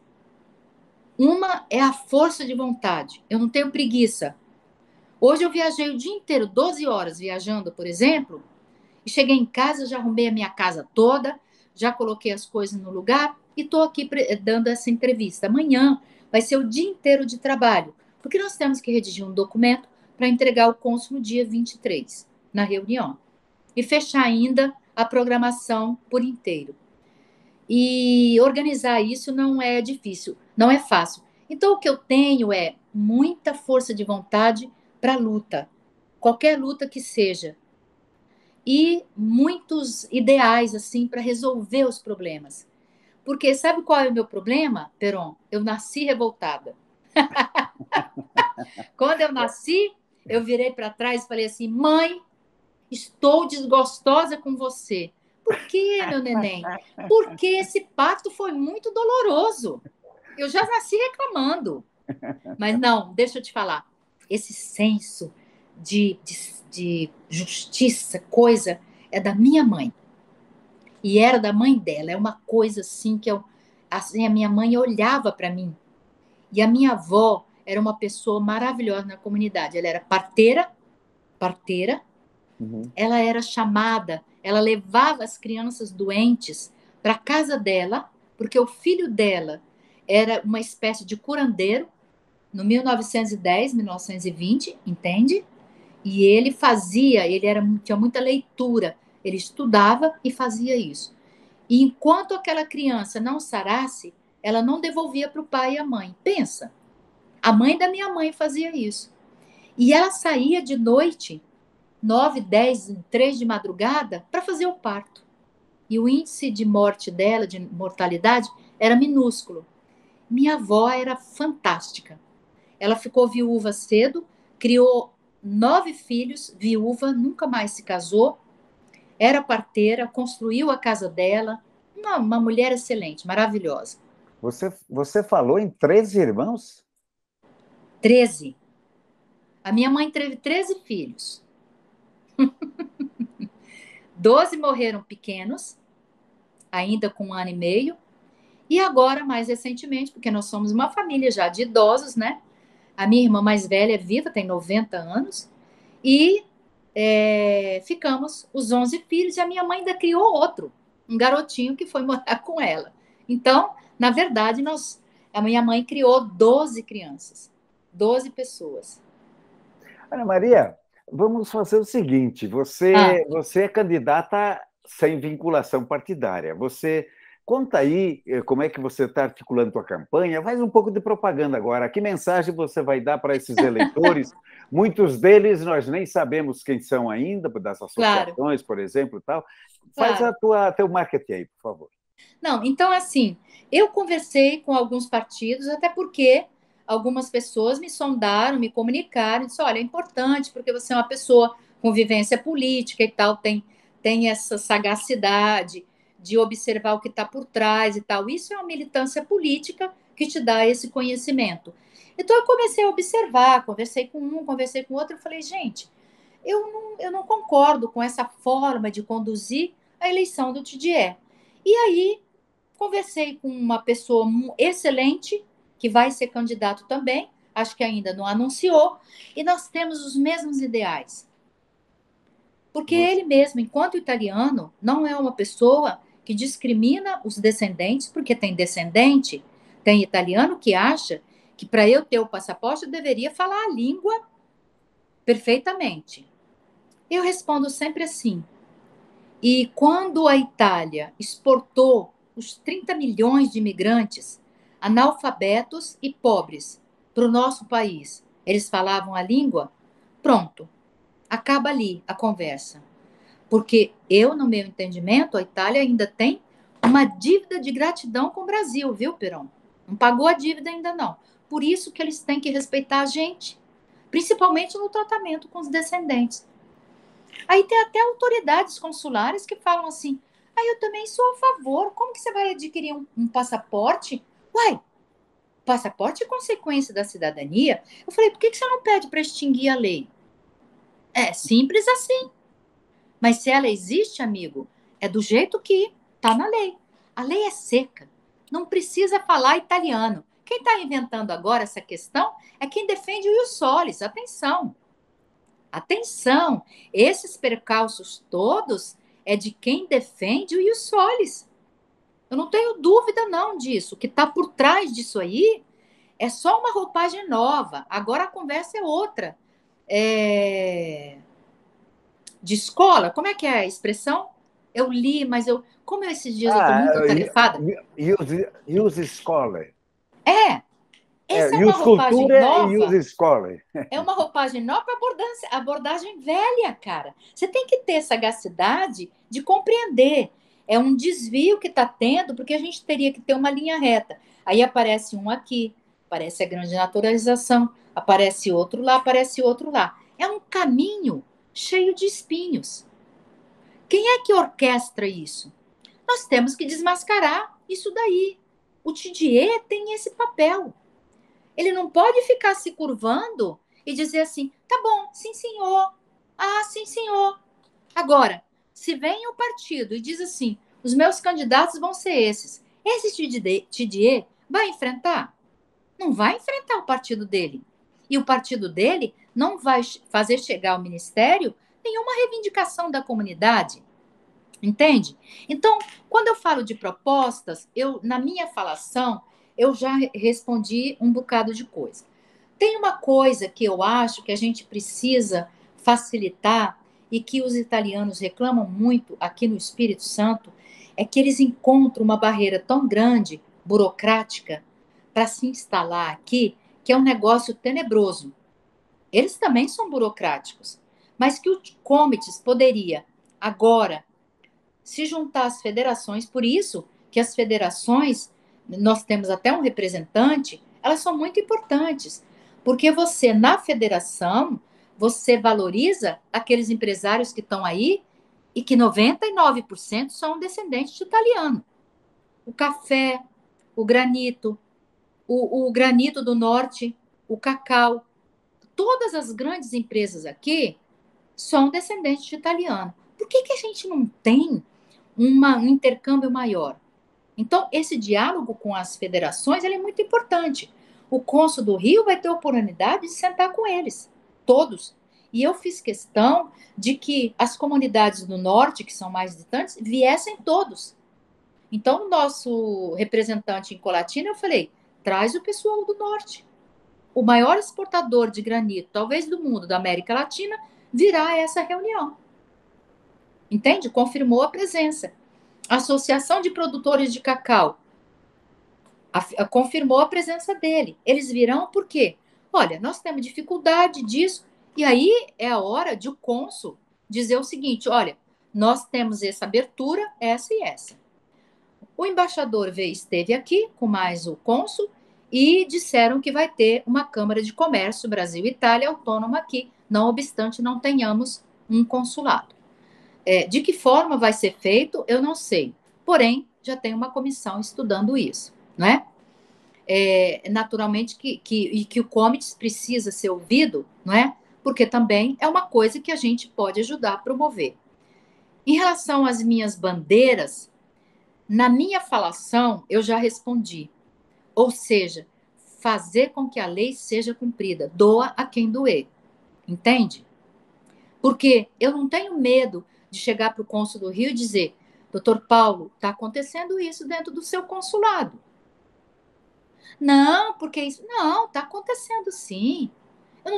Uma é a força de vontade. Eu não tenho preguiça. Hoje eu viajei o dia inteiro, 12 horas viajando, por exemplo, e cheguei em casa, já arrumei a minha casa toda, já coloquei as coisas no lugar e estou aqui dando essa entrevista. Amanhã vai ser o dia inteiro de trabalho, porque nós temos que redigir um documento para entregar ao cônsul no dia 23, na reunião. E fechar ainda a programação por inteiro. E organizar isso não é difícil, não é fácil. Então, o que eu tenho é muita força de vontade para a luta, qualquer luta que seja. E muitos ideais, assim, para resolver os problemas. Porque sabe qual é o meu problema, Peron? Eu nasci revoltada. Quando eu nasci, eu virei para trás e falei assim: mãe, estou desgostosa com você. Por quê, meu neném? Porque esse parto foi muito doloroso. Eu já nasci reclamando. Mas não, deixa eu te falar. Esse senso de justiça, coisa, é da minha mãe. E era da mãe dela. É uma coisa assim que assim, a minha mãe olhava para mim. E a minha avó era uma pessoa maravilhosa na comunidade. Ela era parteira. Ela era chamada, ela levava as crianças doentes para a casa dela, porque o filho dela era uma espécie de curandeiro, no 1910, 1920, entende? E ele tinha muita leitura, ele estudava e fazia isso. E enquanto aquela criança não sarasse, ela não devolvia para o pai e a mãe. Pensa, a mãe da minha mãe fazia isso. E ela saía de noite 9, 10, 3 de madrugada para fazer o parto. E o índice de morte dela, de mortalidade, era minúsculo. Minha avó era fantástica. Ela ficou viúva cedo, criou 9 filhos, viúva, nunca mais se casou, era parteira, construiu a casa dela, uma mulher excelente, maravilhosa. Você falou em 13 irmãos? 13. A minha mãe teve 13 filhos. 12 morreram pequenos ainda com 1 ano e meio. E agora, mais recentemente, porque nós somos uma família já de idosos, né? A minha irmã mais velha é viva, tem 90 anos. E ficamos os 11 filhos. E a minha mãe ainda criou outro, um garotinho que foi morar com ela. Então, na verdade, a minha mãe criou 12 crianças, 12 pessoas. Ana Maria, vamos fazer o seguinte: você é candidata sem vinculação partidária. Você conta aí como é que você está articulando sua campanha. Faz um pouco de propaganda agora. Que mensagem você vai dar para esses eleitores? Muitos deles nós nem sabemos quem são ainda, das associações, claro, por exemplo, e tal. Faz claro. teu marketing aí, por favor. Não, então, assim, eu conversei com alguns partidos, até porque algumas pessoas me sondaram, me comunicaram, disse, olha, é importante, porque você é uma pessoa com vivência política e tal, tem essa sagacidade de observar o que está por trás e tal. Isso é uma militância política que te dá esse conhecimento. Então, eu comecei a observar, conversei com um, conversei com outro, e falei, gente, eu não concordo com essa forma de conduzir a eleição do TDE. E aí, conversei com uma pessoa excelente, que vai ser candidato também, acho que ainda não anunciou, e nós temos os mesmos ideais. Porque Você... ele mesmo, enquanto italiano, não é uma pessoa que discrimina os descendentes, porque tem descendente, tem italiano que acha que para eu ter o passaporte eu deveria falar a língua perfeitamente. Eu respondo sempre assim. E quando a Itália exportou os 30 milhões de imigrantes analfabetos e pobres para o nosso país, eles falavam a língua? Pronto, acaba ali a conversa. Porque eu, no meu entendimento, a Itália ainda tem uma dívida de gratidão com o Brasil, viu, Peron? Não pagou a dívida ainda não. Por isso que eles têm que respeitar a gente, principalmente no tratamento com os descendentes. Aí tem até autoridades consulares que falam assim: ah, eu também sou a favor. Como que você vai adquirir um passaporte? Uai, passaporte é consequência da cidadania? Eu falei, por que você não pede para extinguir a lei? É simples assim. Mas se ela existe, amigo, é do jeito que está na lei. A lei é seca. Não precisa falar italiano. Quem está inventando agora essa questão é quem defende o ius solis. Atenção. Atenção, esses percalços todos é de quem defende o ius solis. Eu não tenho dúvida não disso. O que está por trás disso aí é só uma roupagem nova. Agora a conversa é outra. De escola, como é que é a expressão? Eu li, mas como esses dias eu estou muito atarefada. use scholar. É, essa é uma Use roupagem cultura e nova. use scholar. É uma roupagem nova para abordagem velha, cara. Você tem que ter sagacidade de compreender. É um desvio que está tendo, porque a gente teria que ter uma linha reta. Aí aparece um aqui, aparece a grande naturalização, aparece outro lá, aparece outro lá. É um caminho cheio de espinhos. Quem é que orquestra isso? Nós temos que desmascarar isso daí. O Tidier tem esse papel. Ele não pode ficar se curvando e dizer assim: tá bom, sim, senhor. Ah, sim, senhor. Agora, se vem o partido e diz assim: os meus candidatos vão ser esses, esse Tidier vai enfrentar? Não vai enfrentar o partido dele. E o partido dele não vai fazer chegar ao ministério nenhuma reivindicação da comunidade. Entende? Então, quando eu falo de propostas, na minha falação, eu já respondi um bocado de coisa. Tem uma coisa que eu acho que a gente precisa facilitar e que os italianos reclamam muito aqui no Espírito Santo, é que eles encontram uma barreira tão grande, burocrática, para se instalar aqui, que é um negócio tenebroso. Eles também são burocráticos, mas que o Comites poderia agora se juntar às federações, por isso que as federações, nós temos até um representante, elas são muito importantes, porque você, na federação, você valoriza aqueles empresários que estão aí e que 99% são descendentes de italiano. O café, o granito, o granito do norte, o cacau, todas as grandes empresas aqui são descendentes de italiano. Por que a gente não tem um intercâmbio maior. Então, esse diálogo com as federações ele é muito importante. O cônsul do Rio vai ter oportunidade de sentar com eles, todos. E eu fiz questão de que as comunidades do norte, que são mais distantes, viessem todos. Então, o nosso representante em Colatina, eu falei, traz o pessoal do norte. O maior exportador de granito, talvez do mundo, da América Latina, virá a essa reunião. Entende? Confirmou a presença. A Associação de Produtores de Cacau confirmou a presença dele. Eles virão por quê? Olha, nós temos dificuldade disso. E aí é a hora de o cônsul dizer o seguinte, olha, nós temos essa abertura, essa e essa. O embaixador esteve aqui com mais o cônsul e disseram que vai ter uma Câmara de Comércio Brasil-Itália autônoma aqui, não obstante não tenhamos um consulado. De que forma vai ser feito, eu não sei. Porém, já tem uma comissão estudando isso, não é? Naturalmente que o Comites precisa ser ouvido, não é? Porque também é uma coisa que a gente pode ajudar a promover. Em relação às minhas bandeiras, na minha falação, eu já respondi. Ou seja, fazer com que a lei seja cumprida. Doa a quem doer. Entende? Porque eu não tenho medo de chegar para o cônsul do Rio e dizer, doutor Paulo, está acontecendo isso dentro do seu consulado. Não, porque isso... Não, está acontecendo sim. Eu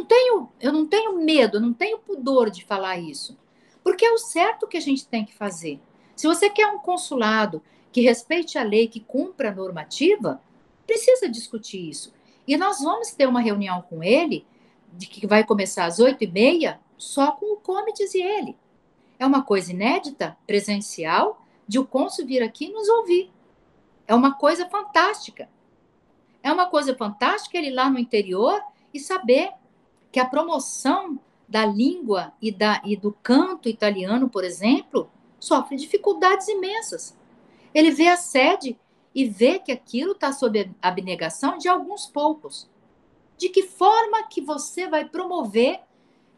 não tenho medo, eu não tenho pudor de falar isso. Porque é o certo que a gente tem que fazer. Se você quer um consulado que respeite a lei, que cumpra a normativa, precisa discutir isso. E nós vamos ter uma reunião com ele, de que vai começar às 8h30, só com o Comites e ele. É uma coisa inédita, presencial, de o cônsul vir aqui nos ouvir. É uma coisa fantástica. É uma coisa fantástica ele ir lá no interior e saber que a promoção da língua e do canto italiano, por exemplo, sofre dificuldades imensas. Ele vê a sede e vê que aquilo está sob a abnegação de alguns poucos. De que forma que você vai promover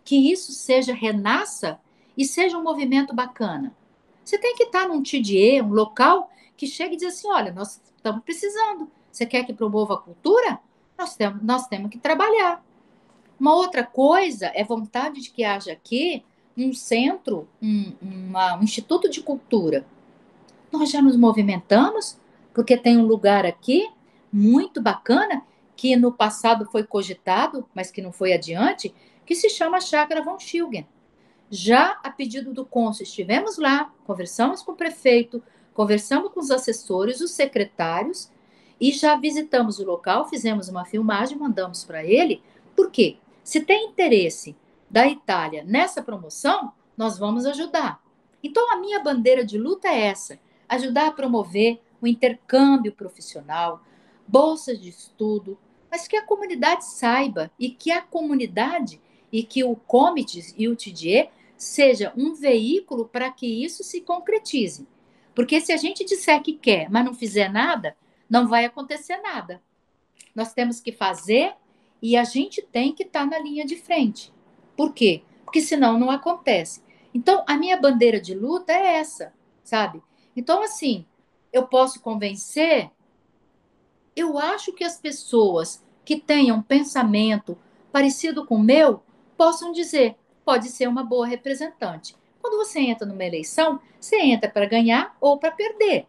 que isso renasça e seja um movimento bacana? Você tem que estar num TDE, um local que chegue e diz assim, olha, nós estamos precisando. Você quer que promova a cultura? Nós temos que trabalhar. Uma outra coisa é vontade de que haja aqui um centro, um instituto de cultura. Nós já nos movimentamos, porque tem um lugar aqui muito bacana, que no passado foi cogitado, mas que não foi adiante, que se chama Chácara Von Schilgen. Já a pedido do cônsul, estivemos lá, conversamos com o prefeito, conversamos com os assessores, os secretários, e já visitamos o local, fizemos uma filmagem, mandamos para ele. Por quê? Se tem interesse da Itália nessa promoção, nós vamos ajudar. Então, a minha bandeira de luta é essa: ajudar a promover o intercâmbio profissional, bolsas de estudo, mas que a comunidade saiba e que a comunidade e que o Comites e o TDE seja um veículo para que isso se concretize. Porque se a gente disser que quer, mas não fizer nada, não vai acontecer nada. Nós temos que fazer e a gente tem que estar na linha de frente. Por quê? Porque senão não acontece. Então, a minha bandeira de luta é essa, sabe? Então, assim, eu posso convencer. Eu acho que as pessoas que tenham pensamento parecido com o meu possam dizer, pode ser uma boa representante. Quando você entra numa eleição, você entra para ganhar ou para perder.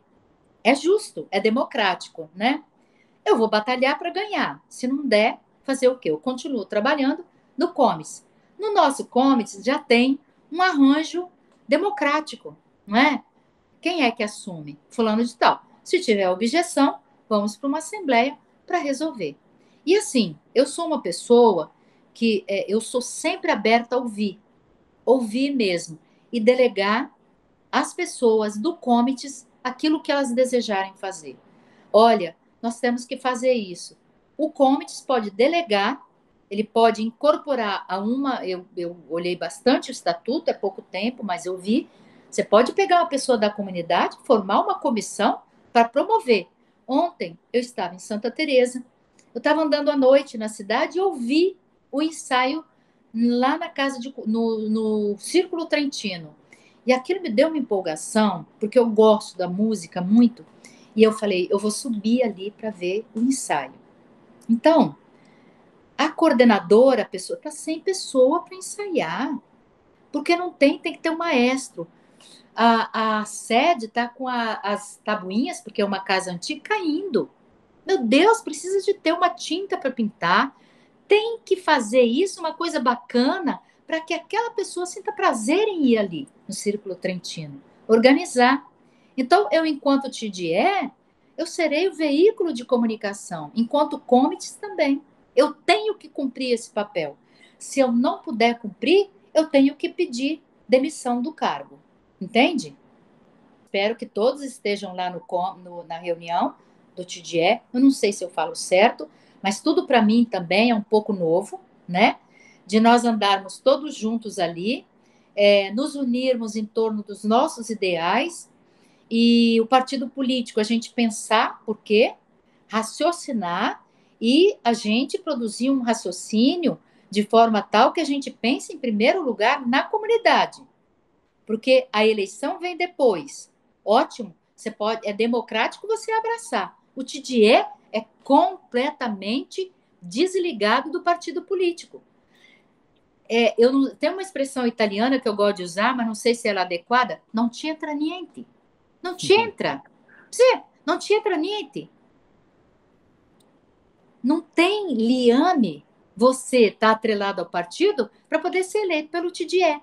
É justo, é democrático, né? Eu vou batalhar para ganhar. Se não der, fazer o quê? Eu continuo trabalhando no Comites. No nosso Comites já tem um arranjo democrático, não é? Quem é que assume? Fulano de tal. Se tiver objeção, vamos para uma assembleia para resolver. E assim, eu sou uma pessoa que eu sou sempre aberta a ouvir mesmo, e delegar às pessoas do Comites aquilo que elas desejarem fazer. Olha, nós temos que fazer isso. O Comites pode delegar, ele pode incorporar a uma. Eu olhei bastante o estatuto, é pouco tempo, mas eu vi. Você pode pegar uma pessoa da comunidade, formar uma comissão para promover. Ontem eu estava em Santa Teresa, eu estava andando à noite na cidade e ouvi o ensaio lá na casa no Círculo Trentino. E aquilo me deu uma empolgação, porque eu gosto da música muito, e eu falei, eu vou subir ali para ver o ensaio. Então, a coordenadora, a pessoa, está sem pessoa para ensaiar, porque não tem que ter um maestro. A sede está com as tabuinhas, porque é uma casa antiga, caindo. Meu Deus, precisa de ter uma tinta para pintar. Tem que fazer isso, uma coisa bacana, para que aquela pessoa sinta prazer em ir ali, no Círculo Trentino. Organizar. Então, eu, enquanto TDE, eu serei o veículo de comunicação, enquanto comites também. Eu tenho que cumprir esse papel. Se eu não puder cumprir, eu tenho que pedir demissão do cargo. Entende? Espero que todos estejam lá na reunião do TDE. Eu não sei se eu falo certo, mas tudo para mim também é um pouco novo, né? De nós andarmos todos juntos ali, nos unirmos em torno dos nossos ideais e o partido político, a gente pensar por quê, raciocinar e a gente produzir um raciocínio de forma tal que a gente pense, em primeiro lugar, na comunidade. Porque a eleição vem depois. Ótimo, você pode, é democrático você abraçar. O TDE é completamente desligado do partido político. Tem uma expressão italiana que eu gosto de usar, mas não sei se ela é adequada. Não c'entra niente. Não c'entra. Sim, não c'entra niente. Não tem liame você estar atrelado ao partido para poder ser eleito pelo TDE.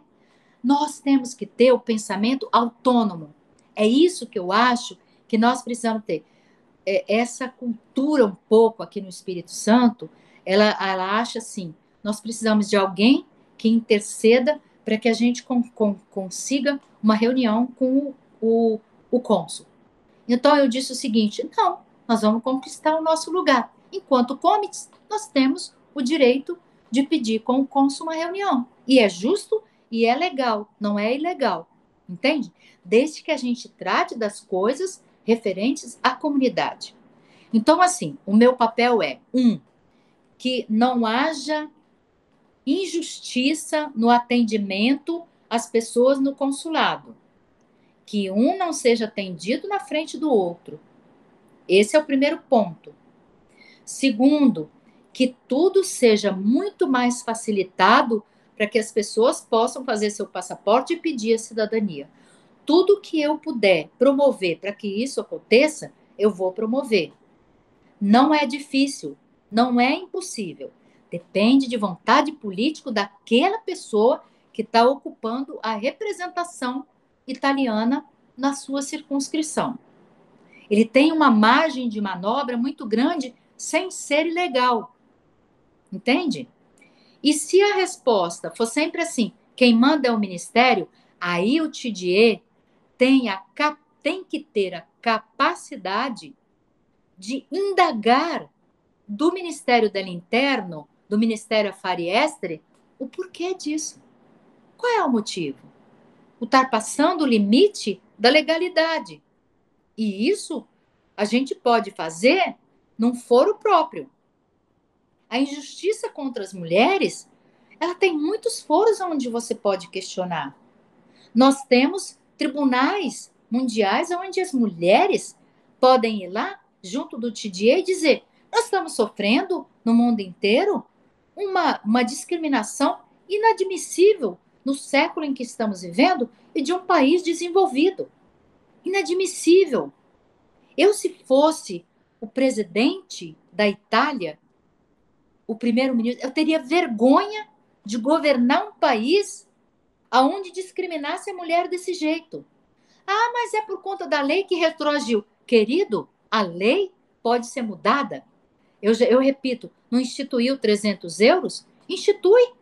Nós temos que ter o pensamento autônomo. É isso que eu acho que nós precisamos ter. Essa cultura um pouco aqui no Espírito Santo, ela acha assim, nós precisamos de alguém que interceda para que a gente consiga uma reunião com o cônsul. Então eu disse o seguinte, não, nós vamos conquistar o nosso lugar. Enquanto comites, nós temos o direito de pedir com o cônsul uma reunião. E é justo e é legal, não é ilegal. Entende? Desde que a gente trate das coisas referentes à comunidade. Então, assim, o meu papel é, que não haja injustiça no atendimento às pessoas no consulado. Que um não seja atendido na frente do outro. Esse é o primeiro ponto. Segundo, que tudo seja muito mais facilitado para que as pessoas possam fazer seu passaporte e pedir a cidadania. Tudo que eu puder promover para que isso aconteça, eu vou promover. Não é difícil, não é impossível. Depende de vontade política daquela pessoa que está ocupando a representação italiana na sua circunscrição. Ele tem uma margem de manobra muito grande sem ser ilegal. Entende? E se a resposta for sempre assim, quem manda é o ministério, aí o TDE tem que ter a capacidade de indagar do Ministério del Interno, do Ministério Affari Esteri, o porquê disso. Qual é o motivo? O estar passando o limite da legalidade. E isso a gente pode fazer num foro próprio. A injustiça contra as mulheres, ela tem muitos foros onde você pode questionar. Nós temos tribunais mundiais onde as mulheres podem ir lá, junto do TDE, e dizer: nós estamos sofrendo no mundo inteiro uma discriminação inadmissível no século em que estamos vivendo e de um país desenvolvido. Inadmissível. Eu, se fosse o presidente da Itália, o primeiro-ministro, eu teria vergonha de governar um país aonde discriminasse a mulher desse jeito. Ah, mas é por conta da lei que retroagiu. Querido, a lei pode ser mudada. Eu repito, não instituiu 300 euros? Institui.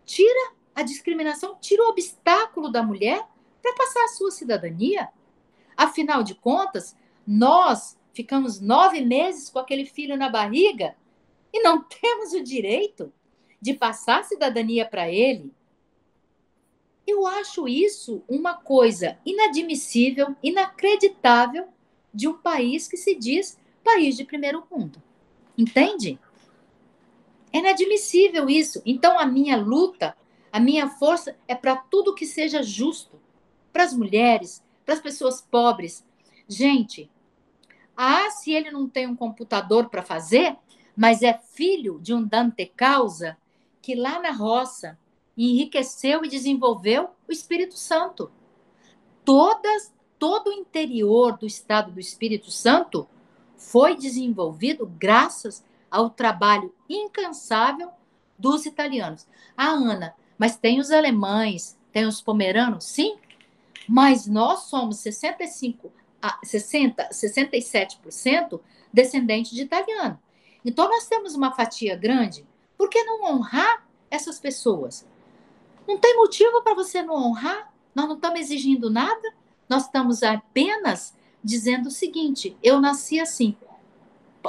Tira a discriminação, tira o obstáculo da mulher para passar a sua cidadania. Afinal de contas, nós ficamos 9 meses com aquele filho na barriga e não temos o direito de passar a cidadania para ele. Eu acho isso uma coisa inadmissível, inacreditável de um país que se diz país de primeiro mundo. Entende? É inadmissível isso. Então, a minha luta, a minha força é para tudo que seja justo. para as mulheres, para as pessoas pobres. Gente, se ele não tem um computador para fazer, mas é filho de um Dante Causa, que lá na roça enriqueceu e desenvolveu o Espírito Santo. Todo o interior do estado do Espírito Santo foi desenvolvido graças ao trabalho incansável dos italianos. Ana, mas tem os alemães, tem os pomeranos? Sim, mas nós somos 67% descendentes de italiano. Então, nós temos uma fatia grande. Por que não honrar essas pessoas? Não tem motivo para você não honrar. Nós não estamos exigindo nada. Nós estamos apenas dizendo o seguinte: eu nasci assim.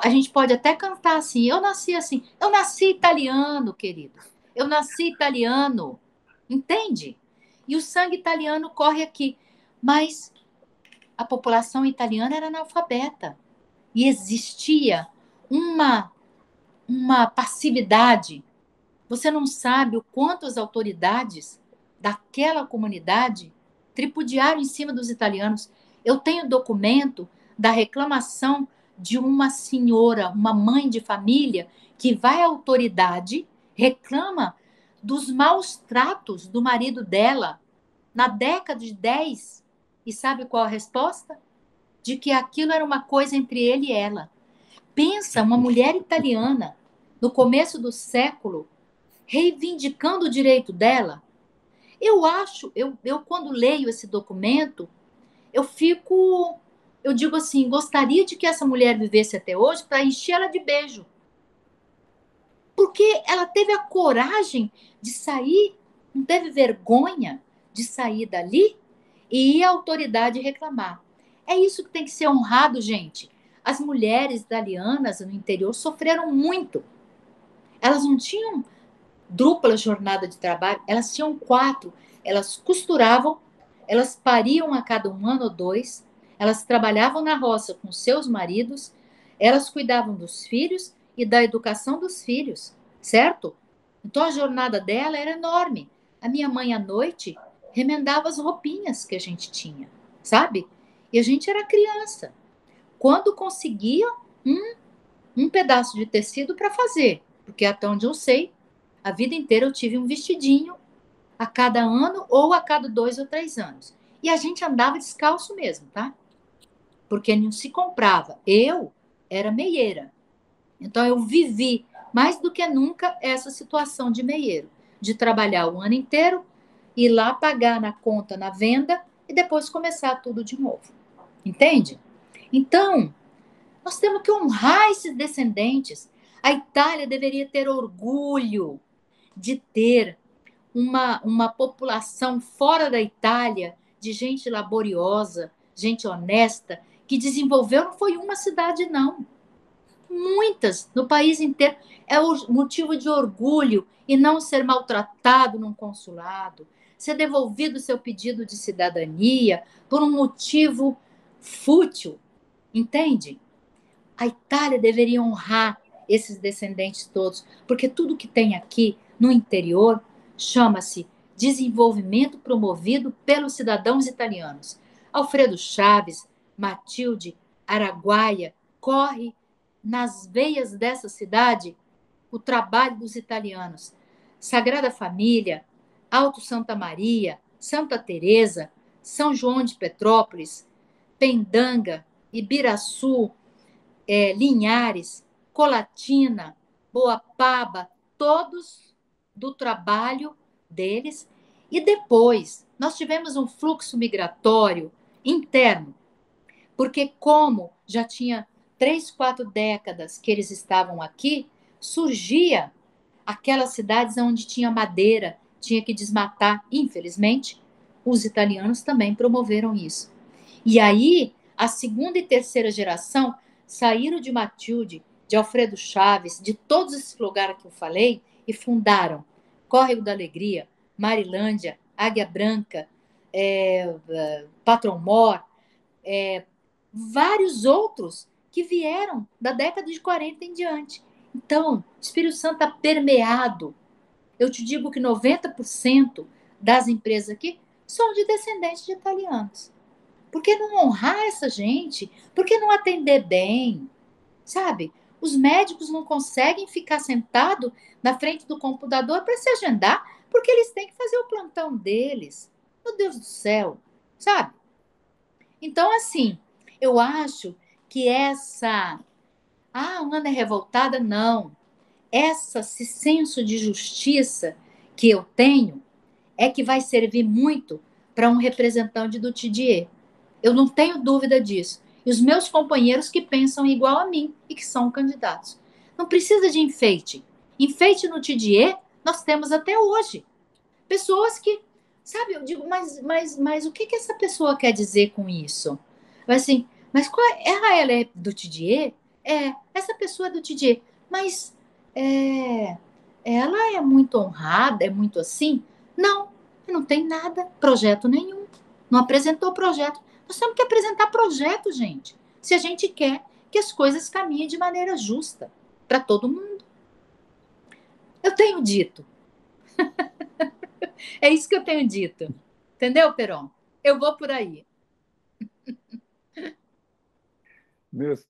A gente pode até cantar assim: eu nasci assim. Eu nasci italiano, querido. Eu nasci italiano. Entende? E o sangue italiano corre aqui. Mas a população italiana era analfabeta. E existia uma passividade. Você não sabe o quanto as autoridades daquela comunidade tripudiaram em cima dos italianos. Eu tenho documento da reclamação de uma senhora, uma mãe de família, que vai à autoridade, reclama dos maus tratos do marido dela na década de 10. E sabe qual a resposta? De que aquilo era uma coisa entre ele e ela. Pensa, uma mulher italiana, no começo do século, reivindicando o direito dela. Eu quando leio esse documento, eu digo assim, gostaria de que essa mulher vivesse até hoje para encher ela de beijo. Porque ela teve a coragem de sair, não teve vergonha de sair dali e ir à autoridade reclamar. É isso que tem que ser honrado, gente. As mulheres italianas no interior sofreram muito. Elas não tinham dupla jornada de trabalho, elas tinham 4. Elas costuravam, elas pariam a cada 1 ano ou 2, elas trabalhavam na roça com seus maridos, elas cuidavam dos filhos e da educação dos filhos, certo? Então a jornada dela era enorme. A minha mãe à noite remendava as roupinhas que a gente tinha, sabe? E a gente era criança. Quando conseguia um pedaço de tecido para fazer, porque até onde eu sei, a vida inteira eu tive um vestidinho a cada ano ou a cada 2 ou 3 anos. E a gente andava descalço mesmo, tá? Porque não se comprava. Eu era meieira. Então eu vivi mais do que nunca essa situação de meieiro, de trabalhar o ano inteiro, ir lá pagar na conta, na venda e depois começar tudo de novo. Entende? Então, nós temos que honrar esses descendentes. A Itália deveria ter orgulho de ter uma população fora da Itália de gente laboriosa, gente honesta, que desenvolveu, não foi uma cidade, não. Muitas, no país inteiro. É o motivo de orgulho e não ser maltratado num consulado, ser devolvido o seu pedido de cidadania por um motivo fútil, entende? A Itália deveria honrar esses descendentes todos, porque tudo que tem aqui no interior chama-se desenvolvimento promovido pelos cidadãos italianos. Alfredo Chaves, Matilde, Araguaia, corre nas veias dessa cidade o trabalho dos italianos. Sagrada Família, Alto Santa Maria, Santa Teresa, São João de Petrópolis, Pendanga, Ibiraçu, Linhares, Colatina, Boapaba, todos do trabalho deles. E depois, nós tivemos um fluxo migratório interno, porque como já tinha 3, 4 décadas que eles estavam aqui, surgia aquelas cidades onde tinha madeira, tinha que desmatar. Infelizmente, os italianos também promoveram isso. E aí, a segunda e terceira geração saíram de Matilde, de Alfredo Chaves, de todos esses lugares que eu falei, e fundaram Córrego da Alegria, Marilândia, Águia Branca, Patron Mor, vários outros que vieram da década de 40 em diante. Então, o Espírito Santo está permeado. Eu te digo que 90% das empresas aqui são de descendentes de italianos. Por que não honrar essa gente? Por que não atender bem? Sabe? Os médicos não conseguem ficar sentados na frente do computador para se agendar, porque eles têm que fazer o plantão deles. Meu Deus do céu, sabe? Então, assim, eu acho que essa. Ah, a Ana é revoltada? Não. Esse senso de justiça que eu tenho é que vai servir muito para um representante do TDE. Eu não tenho dúvida disso. E os meus companheiros que pensam igual a mim e que são candidatos. Não precisa de enfeite. Enfeite no TDE nós temos até hoje. Pessoas que, sabe, eu digo, mas o que, que essa pessoa quer dizer com isso? Assim, mas qual é? Ela é do TDE? É, essa pessoa é do TDE. Mas é, ela é muito honrada, é muito assim? Não, não tem nada, projeto nenhum. Não apresentou projeto. Nós temos que apresentar projeto, gente. Se a gente quer que as coisas caminhem de maneira justa para todo mundo. Eu tenho dito. É isso que eu tenho dito. Entendeu, Peron? Eu vou por aí. Meus